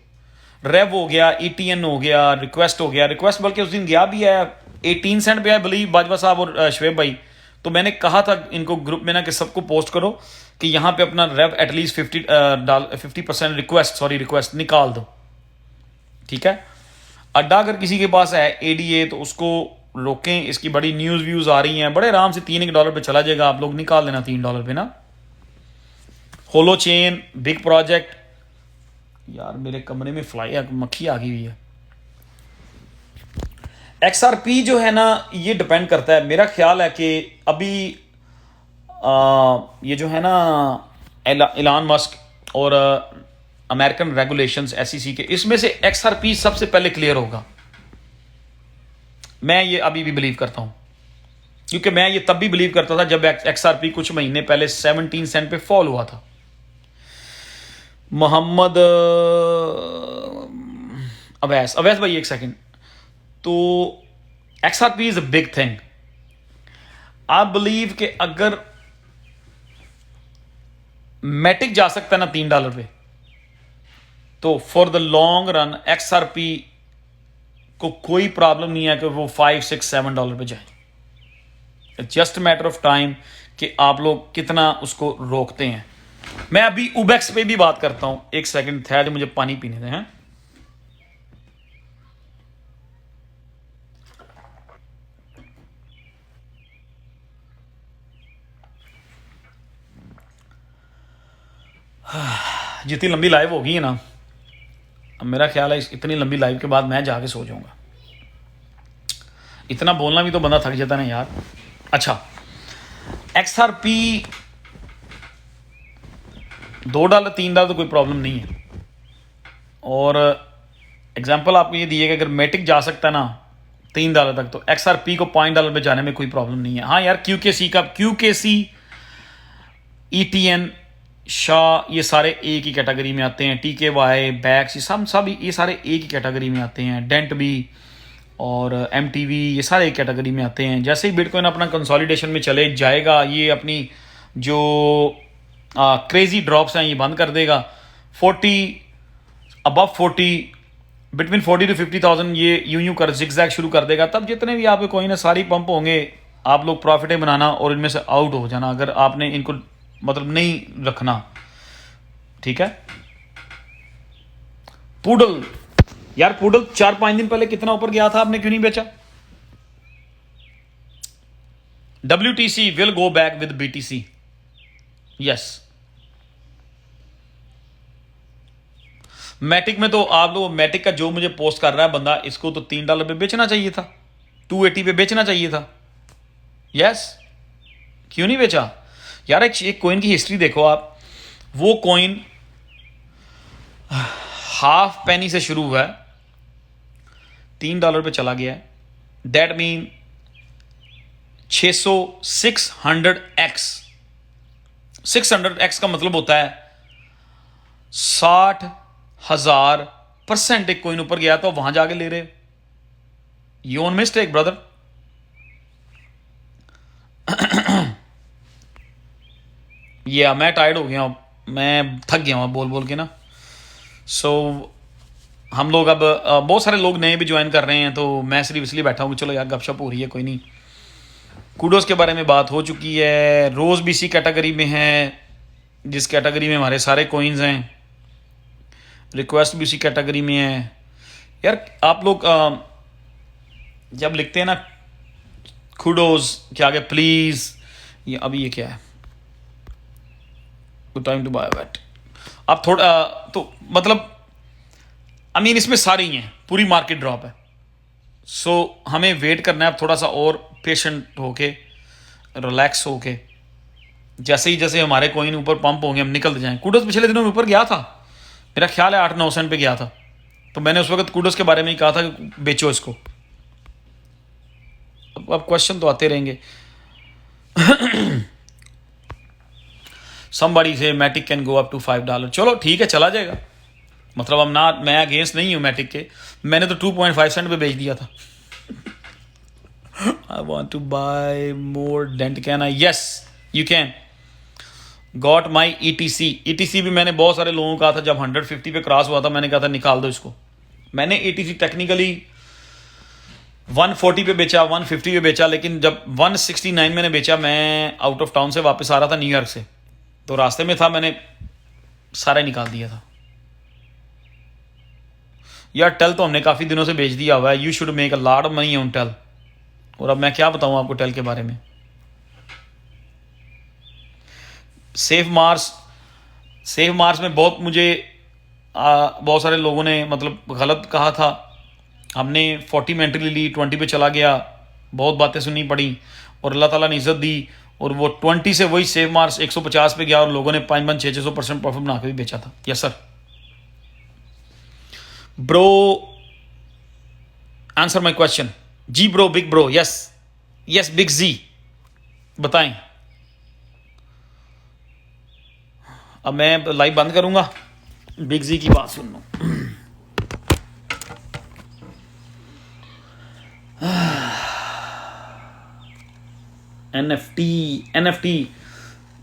रेव हो गया, ETN हो गया, रिक्वेस्ट हो गया। रिक्वेस्ट बल्कि उस दिन गया भी है 18 सेंट पे है, बिलीव बाजवा साहब और शुएब भाई। तो मैंने कहा था इनको ग्रुप में ना कि सबको पोस्ट करो कि यहाँ पे अपना रेव एटलीस्ट 50% रिक्वेस्ट निकाल दो। ठीक है, अड्डा अगर किसी के पास है ADA तो उसको रोकें। इसकी बड़ी न्यूज व्यूज आ रही हैं, बड़े आराम से $3 पे चला जाएगा। आप लोग निकाल देना $3 पे ना। होलो चेन, बिग प्रोजेक्ट। यार मेरे कमरे में मक्खी आ गई हुई है। XRP जो है ना, ये डिपेंड करता है। मेरा ख्याल है कि अभी ये जो है ना इलान मस्क और अमेरिकन रेगुलेशंस SEC के, इसमें से XRP सबसे पहले क्लियर होगा। मैं ये अभी भी बिलीव करता हूं, क्योंकि मैं ये तब भी बिलीव करता था जब XRP कुछ महीने पहले 17 सेंट पे फॉल हुआ था। मोहम्मद अवैस भाई एक सेकंड। तो XRP is a big thing. I believe कि अगर मैटिक जा सकता है ना $3 पे, तो for the long run XRP को कोई प्रॉब्लम नहीं है कि वो $5-6-7 पे जाए। जस्ट मैटर ऑफ टाइम कि आप लोग कितना उसको रोकते हैं। मैं अभी उबेक्स पे भी बात करता हूं, एक सेकंड ठहर, मुझे पानी पीने दें। हैं जितनी लंबी लाइव होगी ना, अब मेरा ख्याल है इतनी लंबी लाइव के बाद मैं जाके सो जाऊंगा। इतना बोलना भी तो बंदा थक जाता ना यार। अच्छा, XRP $2-3 तो कोई प्रॉब्लम नहीं है। और एग्जाम्पल आपको ये दिए कि अगर मेटिक जा सकता है ना $3 तक, तो XRP को $5 पे जाने में कोई प्रॉब्लम नहीं है। हाँ यार, QKC, ETN, शाह, ये सारे एक ही कैटेगरी में आते हैं। TKY, बैक्स, ये सब ये सारे एक ही कैटेगरी में आते हैं। डेंट भी और MTV, ये सारे एक कैटेगरी में आते हैं। जैसे ही बिटकॉइन अपना कंसोलिडेशन में चले जाएगा, ये अपनी जो क्रेजी ड्रॉप्स हैं ये बंद कर देगा। 40 बिटवीन 40 to 50,000 ये यूं कर जिगजैग शुरू कर देगा। तब जितने भी आपके कोइन है सारी पंप होंगे, आप लोग प्रॉफिट बनाना और इनमें से आउट हो जाना, अगर आपने इनको मतलब नहीं रखना। ठीक है। पूडल, यार पूडल 4-5 दिन पहले कितना ऊपर गया था, आपने क्यों नहीं बेचा? WTC will go back with BTC, yes. Matic में तो आप लोग, मैटिक का जो मुझे पोस्ट कर रहा है बंदा, इसको तो $3 पे बेचना चाहिए था, 280 पे बेचना चाहिए था। यस, क्यों नहीं बेचा यार? एक कॉइन की हिस्ट्री देखो आप, वो कॉइन ½ पेनी से शुरू हुआ है, $3 पे चला गया है। दैट मीन 600x का मतलब होता है 60,000% एक कॉइन ऊपर गया तो वहां जाके ले रहे। You own mistake brother. ये मैं टायर्ड हो गया हूं, मैं थक गया हूं बोल बोल के ना। सो हम लोग अब बहुत सारे लोग नए भी ज्वाइन कर रहे हैं, तो मैं सिर्फ इसलिए बैठा हूँ कि चलो यार गपशप हो रही है, कोई नहीं। कूडोस के बारे में बात हो चुकी है। रोज भी इसी कैटेगरी में है जिस कैटेगरी में हमारे सारे कोइंस हैं। रिक्वेस्ट भी उसी कैटेगरी में है। यार आप लोग जब लिखते हैं ना कूडोस के आगे प्लीज, ये अभी ये क्या है, good time to buy wait, आप थोड़ा तो मतलब इसमें सारी ही हैं, पूरी मार्केट ड्रॉप है। सो हमें वेट करना है अब थोड़ा सा और पेशेंट होके, रिलैक्स होके। जैसे हमारे कॉइन ऊपर पंप होंगे हम निकल जाएं। कूडोस पिछले दिनों में ऊपर गया था, मेरा ख्याल है 8-9 सेंट पे गया था, तो मैंने उस वक्त कूडोस के बारे में ही कहा था कि बेचो इसको। अब क्वेश्चन तो आते रहेंगे। somebody से Matic can go up to $5। चलो ठीक है, चला जाएगा। मतलब अब ना, मैं अगेंस्ट नहीं हूं मैटिक के, मैंने तो 2.5 सेंट पे बेच दिया था। I want to buy more Dent, can I? Yes you can. Got my ETC भी मैंने बहुत सारे लोगों को कहा था, जब 150 पे क्रॉस हुआ था मैंने कहा था निकाल दो इसको। मैंने ETC टेक्निकली 140 पे बेचा, 150 पे बेचा, लेकिन जब 169 मैंने बेचा, मैं आउट ऑफ टाउन से वापस आ रहा था न्यूयॉर्क से, तो रास्ते में था, मैंने सारे निकाल दिया था। यार टेल तो हमने काफ़ी दिनों से बेच दिया हुआ है। You should make a lot of money on Tel. और अब मैं क्या बताऊं आपको टेल के बारे में। सेफ मार्स में बहुत मुझे बहुत सारे लोगों ने मतलब गलत कहा था। हमने 40 में एंट्री ली, 20 पे चला गया, बहुत बातें सुननी पड़ी और अल्लाह ताला ने इज्जत दी, और वो 20 से वही सेफ मार्स 150 पे गया और लोगों ने 5-600% प्रॉफिट बना के भी बेचा था। Yes sir. Bro answer my question. जी bro, big bro, yes big जी, बताएं। अब मैं लाइव बंद करूंगा, बिग जी की बात सुन लो। NFT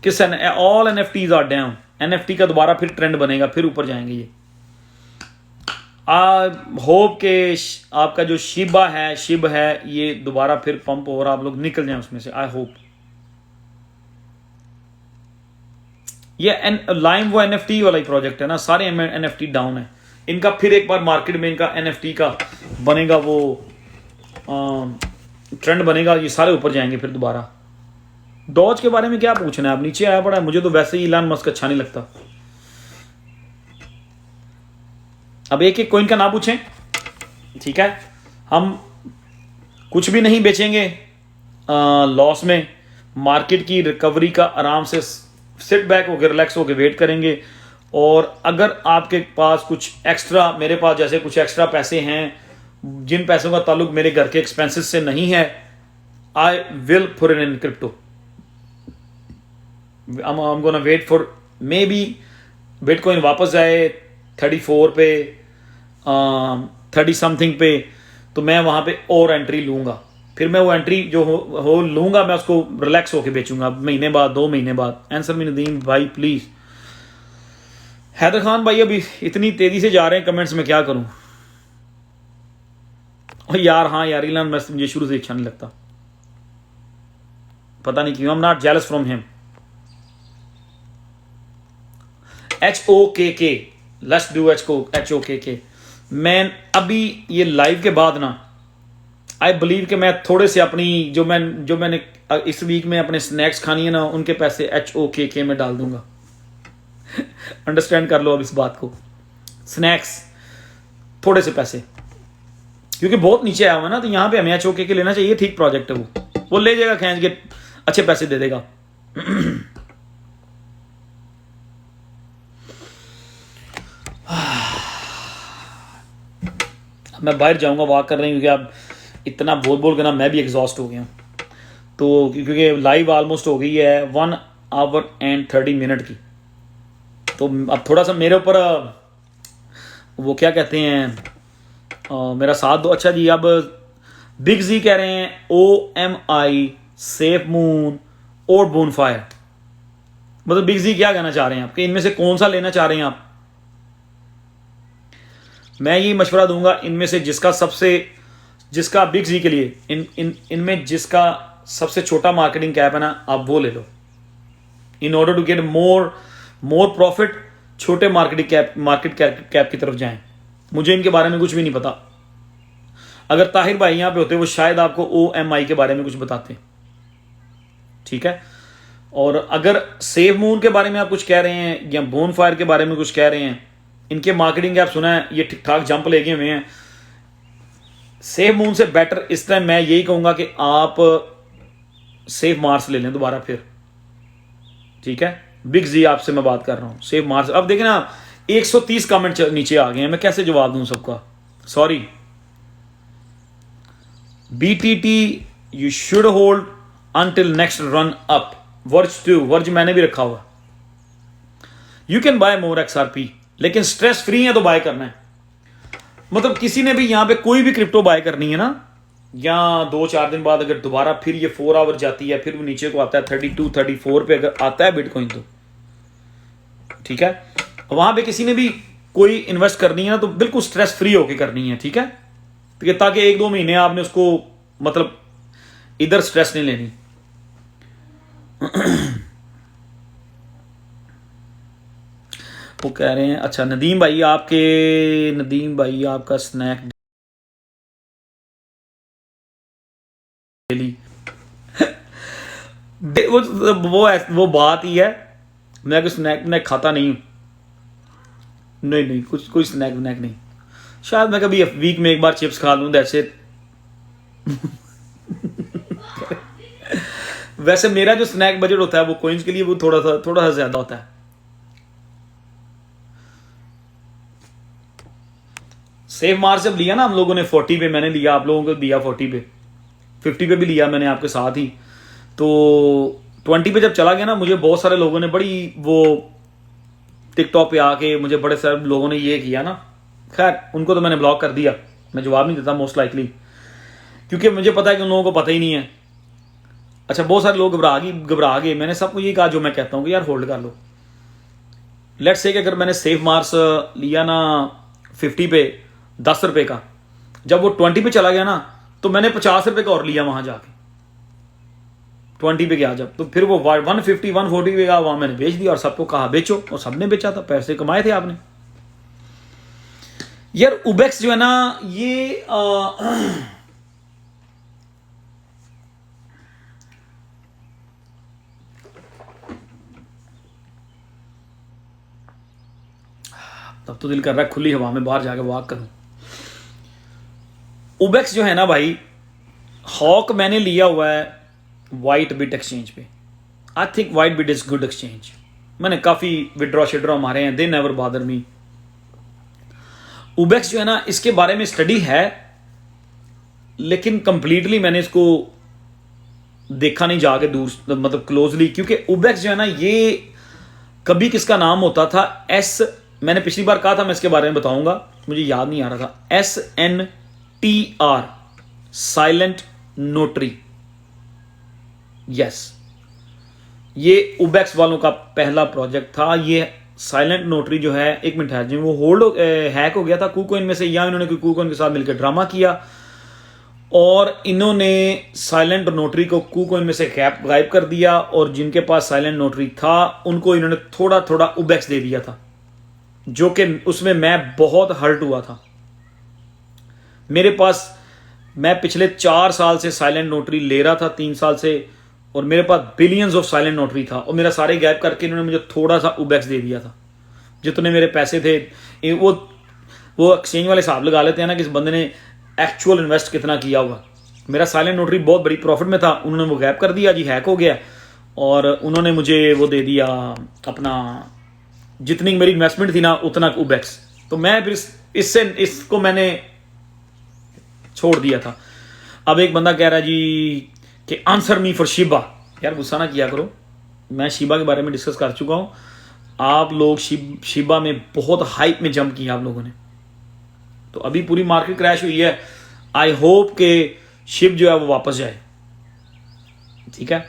किस, all NFTs are down. NFT का दोबारा फिर ट्रेंड बनेगा, फिर ऊपर जाएंगे ये। होप के आपका जो शिब है ये दोबारा फिर पंप और आप लोग निकल जाएं उसमें से। आई होप ये लाइम वो NFT वाला ही प्रोजेक्ट है ना, सारे NFT डाउन है। इनका फिर एक बार मार्केट में इनका NFT का बनेगा, वो ट्रेंड बनेगा, ये सारे ऊपर जाएंगे फिर दोबारा। डॉज के बारे में क्या पूछना है, आप नीचे आया पड़ा है। मुझे तो वैसे ही इलान मस्क अच्छा नहीं लगता। अब एक एक कॉइन का ना पूछें, ठीक है। हम कुछ भी नहीं बेचेंगे लॉस में। मार्केट की रिकवरी का आराम से सिट बैक होकर रिलैक्स होकर वेट करेंगे। और अगर आपके पास कुछ एक्स्ट्रा, मेरे पास जैसे कुछ एक्स्ट्रा पैसे हैं जिन पैसों का ताल्लुक मेरे घर के एक्सपेंसेस से नहीं है, I will put it in crypto. I'm gonna wait for maybe bitcoin वापस जाए 34 पे, 30 समथिंग पे, तो मैं वहां पे और एंट्री लूंगा। फिर मैं वो एंट्री जो हो लूंगा, मैं उसको रिलैक्स होके बेचूंगा महीने बाद, 2 महीने बाद। आंसर मी नदीम भाई प्लीज। हैदर खान भाई अभी इतनी तेजी से जा रहे हैं कमेंट्स में, क्या करूं। और यार हाँ यार, इलान मस्क मुझे शुरू से अच्छा नहीं लगता, पता नहीं क्यों। आई am not jealous from him. HOKK, let's do HOKK। मैं अभी ये लाइव के बाद ना, आई बिलीव कि मैं थोड़े से अपनी जो मैंने इस वीक में अपने स्नैक्स खानी है ना, उनके पैसे HOKK में डाल दूंगा। अंडरस्टैंड कर लो अब इस बात को। स्नैक्स थोड़े से पैसे, क्योंकि बहुत नीचे आया हुआ है ना, तो यहां पे हमें HOKK लेना चाहिए। ठीक प्रोजेक्ट है वो ले जाएगा खींच के, अच्छे पैसे दे देगा। मैं बाहर जाऊंगा वॉक कर रही हूँ, क्योंकि अब इतना बोल बोल के ना मैं भी एग्जॉस्ट हो गया हूँ। तो क्योंकि लाइव ऑलमोस्ट हो गई है 1 आवर and 30 मिनट की, तो अब थोड़ा सा मेरे ऊपर वो क्या कहते हैं, मेरा साथ दो। अच्छा जी, अब बिग जी कह रहे हैं OMI, सेफ मून और बोनफायर। मतलब बिग जी क्या कहना चाह रहे हैं आप, कि इनमें से कौन सा लेना चाह रहे हैं आप? मैं ये मशवरा दूंगा, इनमें से जिसका बिग जी के लिए इनमें जिसका सबसे छोटा मार्केटिंग कैप है ना, आप वो ले लो। In order to get more profit, छोटे मार्केट कैप की तरफ जाएं। मुझे इनके बारे में कुछ भी नहीं पता। अगर ताहिर भाई यहां पे होते, वो शायद आपको OMI के बारे में कुछ बताते। ठीक है। और अगर सेफ मून के बारे में आप कुछ कह रहे हैं, या बोनफायर के बारे में कुछ कह रहे हैं, इनके मार्केटिंग ऐप सुना है, ये ठीक ठाक जंप लेके हुए हैं। सेफ मून से बेटर इस टाइम मैं यही कहूंगा कि आप सेफ मार्स ले लें दोबारा फिर। ठीक है, बिग जी आपसे मैं बात कर रहा हूं, सेफ मार्स। अब देखें ना, 130 कमेंट नीचे आ गए हैं, मैं कैसे जवाब दूं सबका, sorry. BTT you should hold until next run up. Verge 2, verge मैंने भी रखा हुआ। You can buy more XRP, लेकिन स्ट्रेस फ्री है तो बाय करना है। मतलब किसी ने भी यहां पे कोई भी क्रिप्टो बाय करनी है ना, या 2-4 दिन बाद अगर दोबारा फिर ये 4 आवर जाती है, फिर वो नीचे को आता है 32-34 पे अगर आता है बिटकॉइन, तो ठीक है, वहां पे किसी ने भी कोई इन्वेस्ट करनी है ना, तो बिल्कुल स्ट्रेस फ्री होके करनी है। ठीक है, ताकि 1-2 महीने आपने उसको मतलब इधर स्ट्रेस नहीं लेनी। वो कह रहे हैं, अच्छा नदीम भाई आपका स्नैक डेली वो बात ही है। मैं कोई स्नैक खाता नहीं हूं, नहीं कुछ कोई स्नैक नहीं। शायद मैं कभी वीक में एक बार चिप्स खा लूं, दैट्स इट। वैसे मेरा जो स्नैक बजट होता है वो कॉइन्स के लिए वो थोड़ा सा ज्यादा होता है। सेफ मार्च जब लिया ना हम लोगों ने 40 पे, मैंने लिया, आप लोगों को दिया 40 पे, 50 पे भी लिया मैंने आपके साथ ही। तो 20 पे जब चला गया ना, मुझे बहुत सारे लोगों ने बड़ी वो टिकटॉक पे आके मुझे बड़े सारे लोगों ने ये किया ना, खैर उनको तो मैंने ब्लॉक कर दिया, मैं जवाब नहीं देता मोस्ट लाइकली, क्योंकि मुझे पता है कि उन लोगों को पता ही नहीं है। अच्छा, बहुत सारे लोग घबरा गए। मैंने सबको ये कहा जो मैं कहता हूँ कि यार होल्ड कर लो। लेट्स से कि अगर मैंने सेफ मार्स लिया ना 50 पे 10 रुपए का, जब वो 20 पे चला गया ना, तो मैंने 50 रुपए का और लिया वहां जाके। 20 पे गया जब, तो फिर वो 150-140 पे गया, वहां मैंने बेच दिया और सबको कहा बेचो, और सबने बेचा था, पैसे कमाए थे आपने। यार उबेक्स जो है ना, ये तब तो दिल कर रहा है खुली हवा में बाहर जाकर वॉक करूं। उबेक्स जो है ना भाई, हॉक मैंने लिया हुआ है वाइट बिट एक्सचेंज पे। I think white bit is good exchange. मैंने काफ़ी विड्रॉ शिड्रॉ मारे हैं, दे नेवर बादर मी। उबेक्स जो है ना, इसके बारे में स्टडी है, लेकिन कंप्लीटली मैंने इसको देखा नहीं जाके दूर, मतलब क्लोजली, क्योंकि उबेक्स जो है ना, ये कभी किसका नाम होता था, मैंने पिछली बार कहा था मैं इसके बारे में बताऊंगा, मुझे याद नहीं आ रहा था, SNTR, साइलेंट नोटरी। यस, ये उबेक्स वालों का पहला प्रोजेक्ट था। ये साइलेंट नोटरी जो है, एक मिनट है जी, वो हैक हो गया था KuCoin में से, या इन्होंने कोई KuCoin के साथ मिलकर ड्रामा किया और इन्होंने साइलेंट नोटरी को KuCoin में से गायब कर दिया, और जिनके पास साइलेंट नोटरी था उनको इन्होंने थोड़ा थोड़ा उबेक्स दे दिया था, जो कि उसमें मैं बहुत हर्ट हुआ था। मेरे पास, मैं पिछले 4 साल से साइलेंट नोटरी ले रहा था, 3 साल से, और मेरे पास बिलियंस ऑफ साइलेंट नोटरी था, और मेरा सारे गायब करके इन्होंने मुझे थोड़ा सा उबेक्स दे दिया था। जितने मेरे पैसे थे, वो एक्सचेंज वाले हिसाब लगा लेते हैं ना कि इस बंदे ने एक्चुअल इन्वेस्ट कितना किया हुआ। मेरा साइलेंट नोटरी बहुत बड़ी प्रॉफिट में था, उन्होंने वो गायब कर दिया जी, हैक हो गया, और उन्होंने मुझे वो दे दिया अपना, जितनी मेरी इन्वेस्टमेंट थी ना उतना उबेक्स। तो मैं फिर इसको मैंने छोड़ दिया था। अब एक बंदा कह रहा है जी कि आंसर मी फॉर शिबा। यार गुस्सा ना किया करो, मैं शिबा के बारे में डिस्कस कर चुका हूं। आप लोग शिबा में बहुत हाइप में जंप किया आप लोगों ने, तो अभी पूरी मार्केट क्रैश हुई है। आई होप के शिब जो है वो वापस जाए, ठीक है।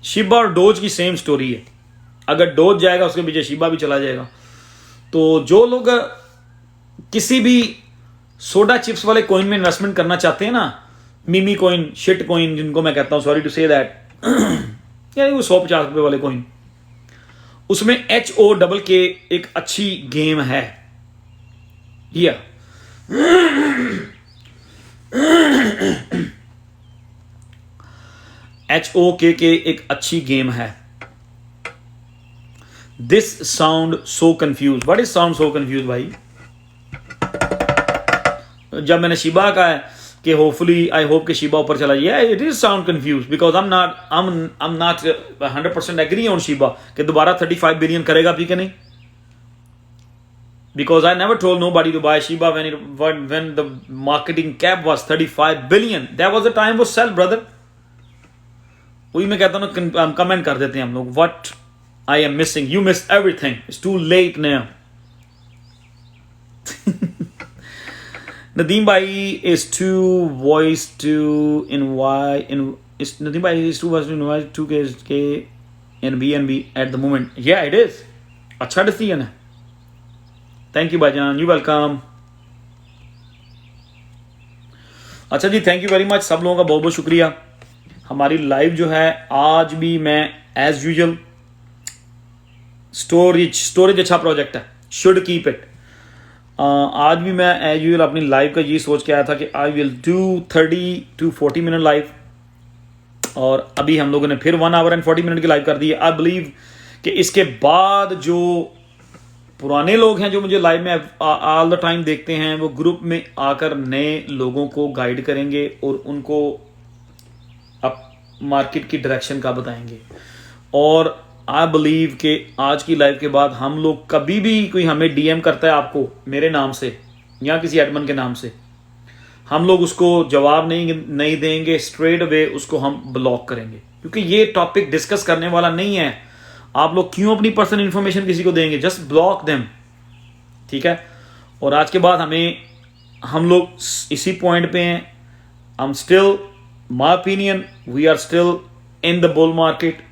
शिबा और डोज की सेम स्टोरी है, अगर डोज जाएगा उसके पीछे शिबा भी चला जाएगा। तो जो लोग किसी भी सोडा चिप्स वाले कॉइन में इन्वेस्टमेंट करना चाहते हैं ना, मिमी कॉइन, शिट कॉइन जिनको मैं कहता हूं, सॉरी टू से दैट, यानी वो 150 रुपए वाले कॉइन, उसमें HOKK एक अच्छी गेम है। या HOKK एक अच्छी गेम है। This sound so confuse, what is sound so confuse भाई? जब मैंने शिबा का है कि होपफुली, आई होप कि शिबा ऊपर चला जाए, it is sound confuse because I am not 100% agree on Shiba कि दोबारा 35 बिलियन करेगा भी कि नहीं, because I never told nobody to buy Shiba when the marketing cap was 35 billion. That was the time was sell, brother. वही मैं कहता हूँ ना, कमेंट कर देते हैं हम लोग, what I am missing, you missed everything, it's too late now. Nadeem bhai is too voice to invite Nadeem bhai is too voice to invite 2K in BNB at the moment. Yeah, it is. अच्छा decision है। Thank you भाईजान, you welcome. अच्छा जी, thank you very much, सब लोगों का बहुत बहुत शुक्रिया। हमारी लाइव जो है आज भी मैं एज यूजुअल, स्टोरेज अच्छा प्रोजेक्ट है, शुड कीप इट। आज भी मैं एज यूजुअल अपनी लाइव का ये सोच के आया था कि I will do 30 to 40 minute live, और अभी हम लोगों ने फिर 1 hour and 40 मिनट की लाइव कर दी है। आई बिलीव कि इसके बाद जो पुराने लोग हैं जो मुझे लाइव में ऑल द टाइम देखते हैं, वो ग्रुप में आकर नए लोगों को गाइड करेंगे और उनको अब मार्केट की डायरेक्शन का बताएंगे। और आई बिलीव कि आज की लाइव के बाद हम लोग, कभी भी कोई हमें DM करता है आपको मेरे नाम से या किसी एडमन के नाम से, हम लोग उसको जवाब नहीं देंगे, स्ट्रेट अवे उसको हम ब्लॉक करेंगे, क्योंकि ये टॉपिक डिस्कस करने वाला नहीं है। आप लोग क्यों अपनी पर्सनल इंफॉर्मेशन किसी को देंगे? जस्ट ब्लॉक देम, ठीक है। और आज के बाद हम लोग इसी पॉइंट पे हैं। I'm still, my opinion, we are still in the bull market.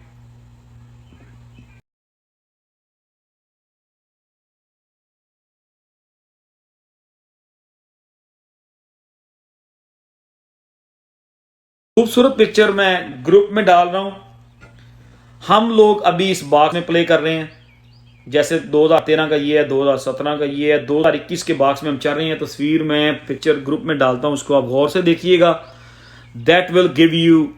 खूबसूरत पिक्चर मैं ग्रुप में डाल रहा हूं। हम लोग अभी इस बाग में प्ले कर रहे हैं, जैसे 2013 का ये है, 2017 का ये है, 2021 के बाक्स में हम चल रहे हैं। तस्वीर में पिक्चर ग्रुप में डालता हूं, उसको आप गौर से देखिएगा। That will give you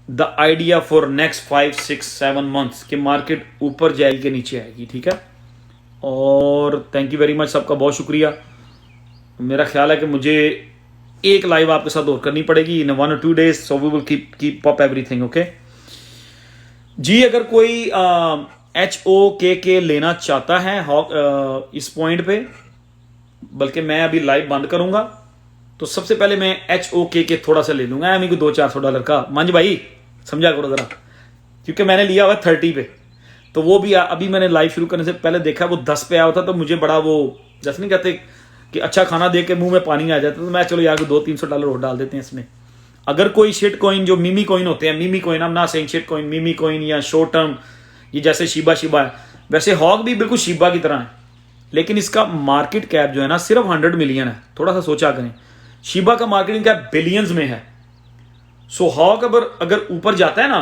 the idea for next 5, 6, 7 months कि मार्केट ऊपर जाएगी कि नीचे आएगी, ठीक है। और थैंक यू वेरी मच, सबका बहुत शुक्रिया। मेरा ख्याल है कि मुझे एक लाइव आपके साथ और करनी पड़ेगी in 1 or 2 days, so we will keep up everything, okay जी। अगर कोई HOKK लेना चाहता है हॉक इस पॉइंट पे, बल्कि मैं अभी लाइव बंद करूंगा, तो सबसे पहले मैं HOKK थोड़ा सा ले लूंगा, यानी कि $200-400 का। मंज भाई समझा करो जरा, क्योंकि मैंने लिया हुआ 30 पे, तो वो भी अभी मैंने लाइव शुरू करने से पहले देखा वो 10 पे आया होता, तो मुझे बड़ा वो जैसे नहीं कहते कि अच्छा खाना देख के मुंह में पानी आ जाता, तो मैं चलो यार $200-300 और डाल देते हैं इसमें। अगर कोई शिट कॉइन जो मीमी कॉइन होते हैं, मीमी कॉइन, हम ना saying shit coin, Mimi coin या शॉर्ट टर्म, ये जैसे शिबा है, वैसे हॉक भी बिल्कुल शिबा की तरह है, लेकिन इसका मार्केट कैप जो है ना सिर्फ 100 मिलियन है। थोड़ा सा सोचा करें, शिबा का मार्केटिंग कैप बिलियंस में है। सो हॉक अगर ऊपर जाता है ना,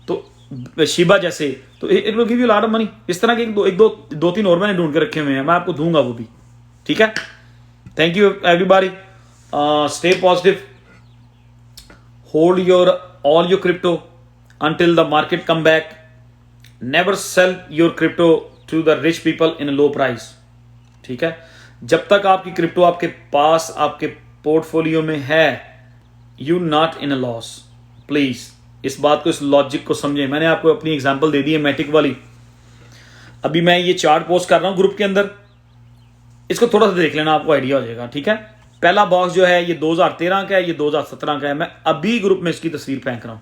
तो शिबा जैसे, तो it will give you lot of money. इस तरह के दो तीन और मैंने ढूंढ के रखे हुए हैं, मैं आपको दूंगा वो भी, ठीक है। Thank you everybody, stay positive, hold your all your crypto until the market come back. Never sell your crypto to the rich people in a low price. ठीक है, जब तक आपकी क्रिप्टो आपके पास आपके पोर्टफोलियो में है, you not in a loss. Please इस बात को, इस लॉजिक को समझें। मैंने आपको अपनी एग्जांपल दे दी है मैटिक वाली। अभी मैं ये चार्ट पोस्ट कर रहा हूं ग्रुप के अंदर, इसको थोड़ा सा देख लेना, आपको आइडिया हो जाएगा, ठीक है। पहला बॉक्स जो है ये 2013 का है, ये 2017 का है। मैं अभी ग्रुप में इसकी तस्वीर फेंक रहा हूं,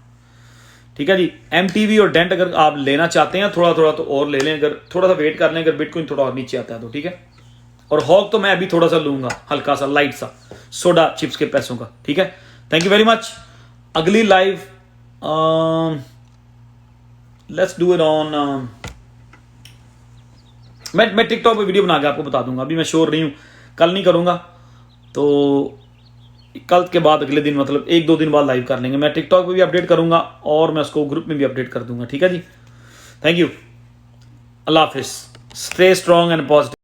ठीक है जी। MTV और डेंट अगर आप लेना चाहते हैं थोड़ा थोड़ा तो और ले लें, अगर थोड़ा सा वेट कर लें, अगर बिटकॉइन थोड़ा और नीचे आता है तो, ठीक है। और हॉक तो मैं अभी थोड़ा सा लूंगा, हल्का सा लाइट सा, सोडा चिप्स के पैसों का, ठीक है। Thank you very much. अगली live let's do it on, मैं टिकटॉक पे वीडियो बना के आपको बता दूंगा। अभी मैं श्योर नहीं हूं, कल नहीं करूंगा, तो कल के बाद अगले दिन, मतलब 1-2 दिन बाद लाइव कर लेंगे। मैं टिकटॉक पे भी अपडेट करूंगा और मैं उसको ग्रुप में भी अपडेट कर दूंगा, ठीक है जी। थैंक यू, अल्लाह हाफिज, स्टे स्ट्रॉन्ग एंड पॉजिटिव।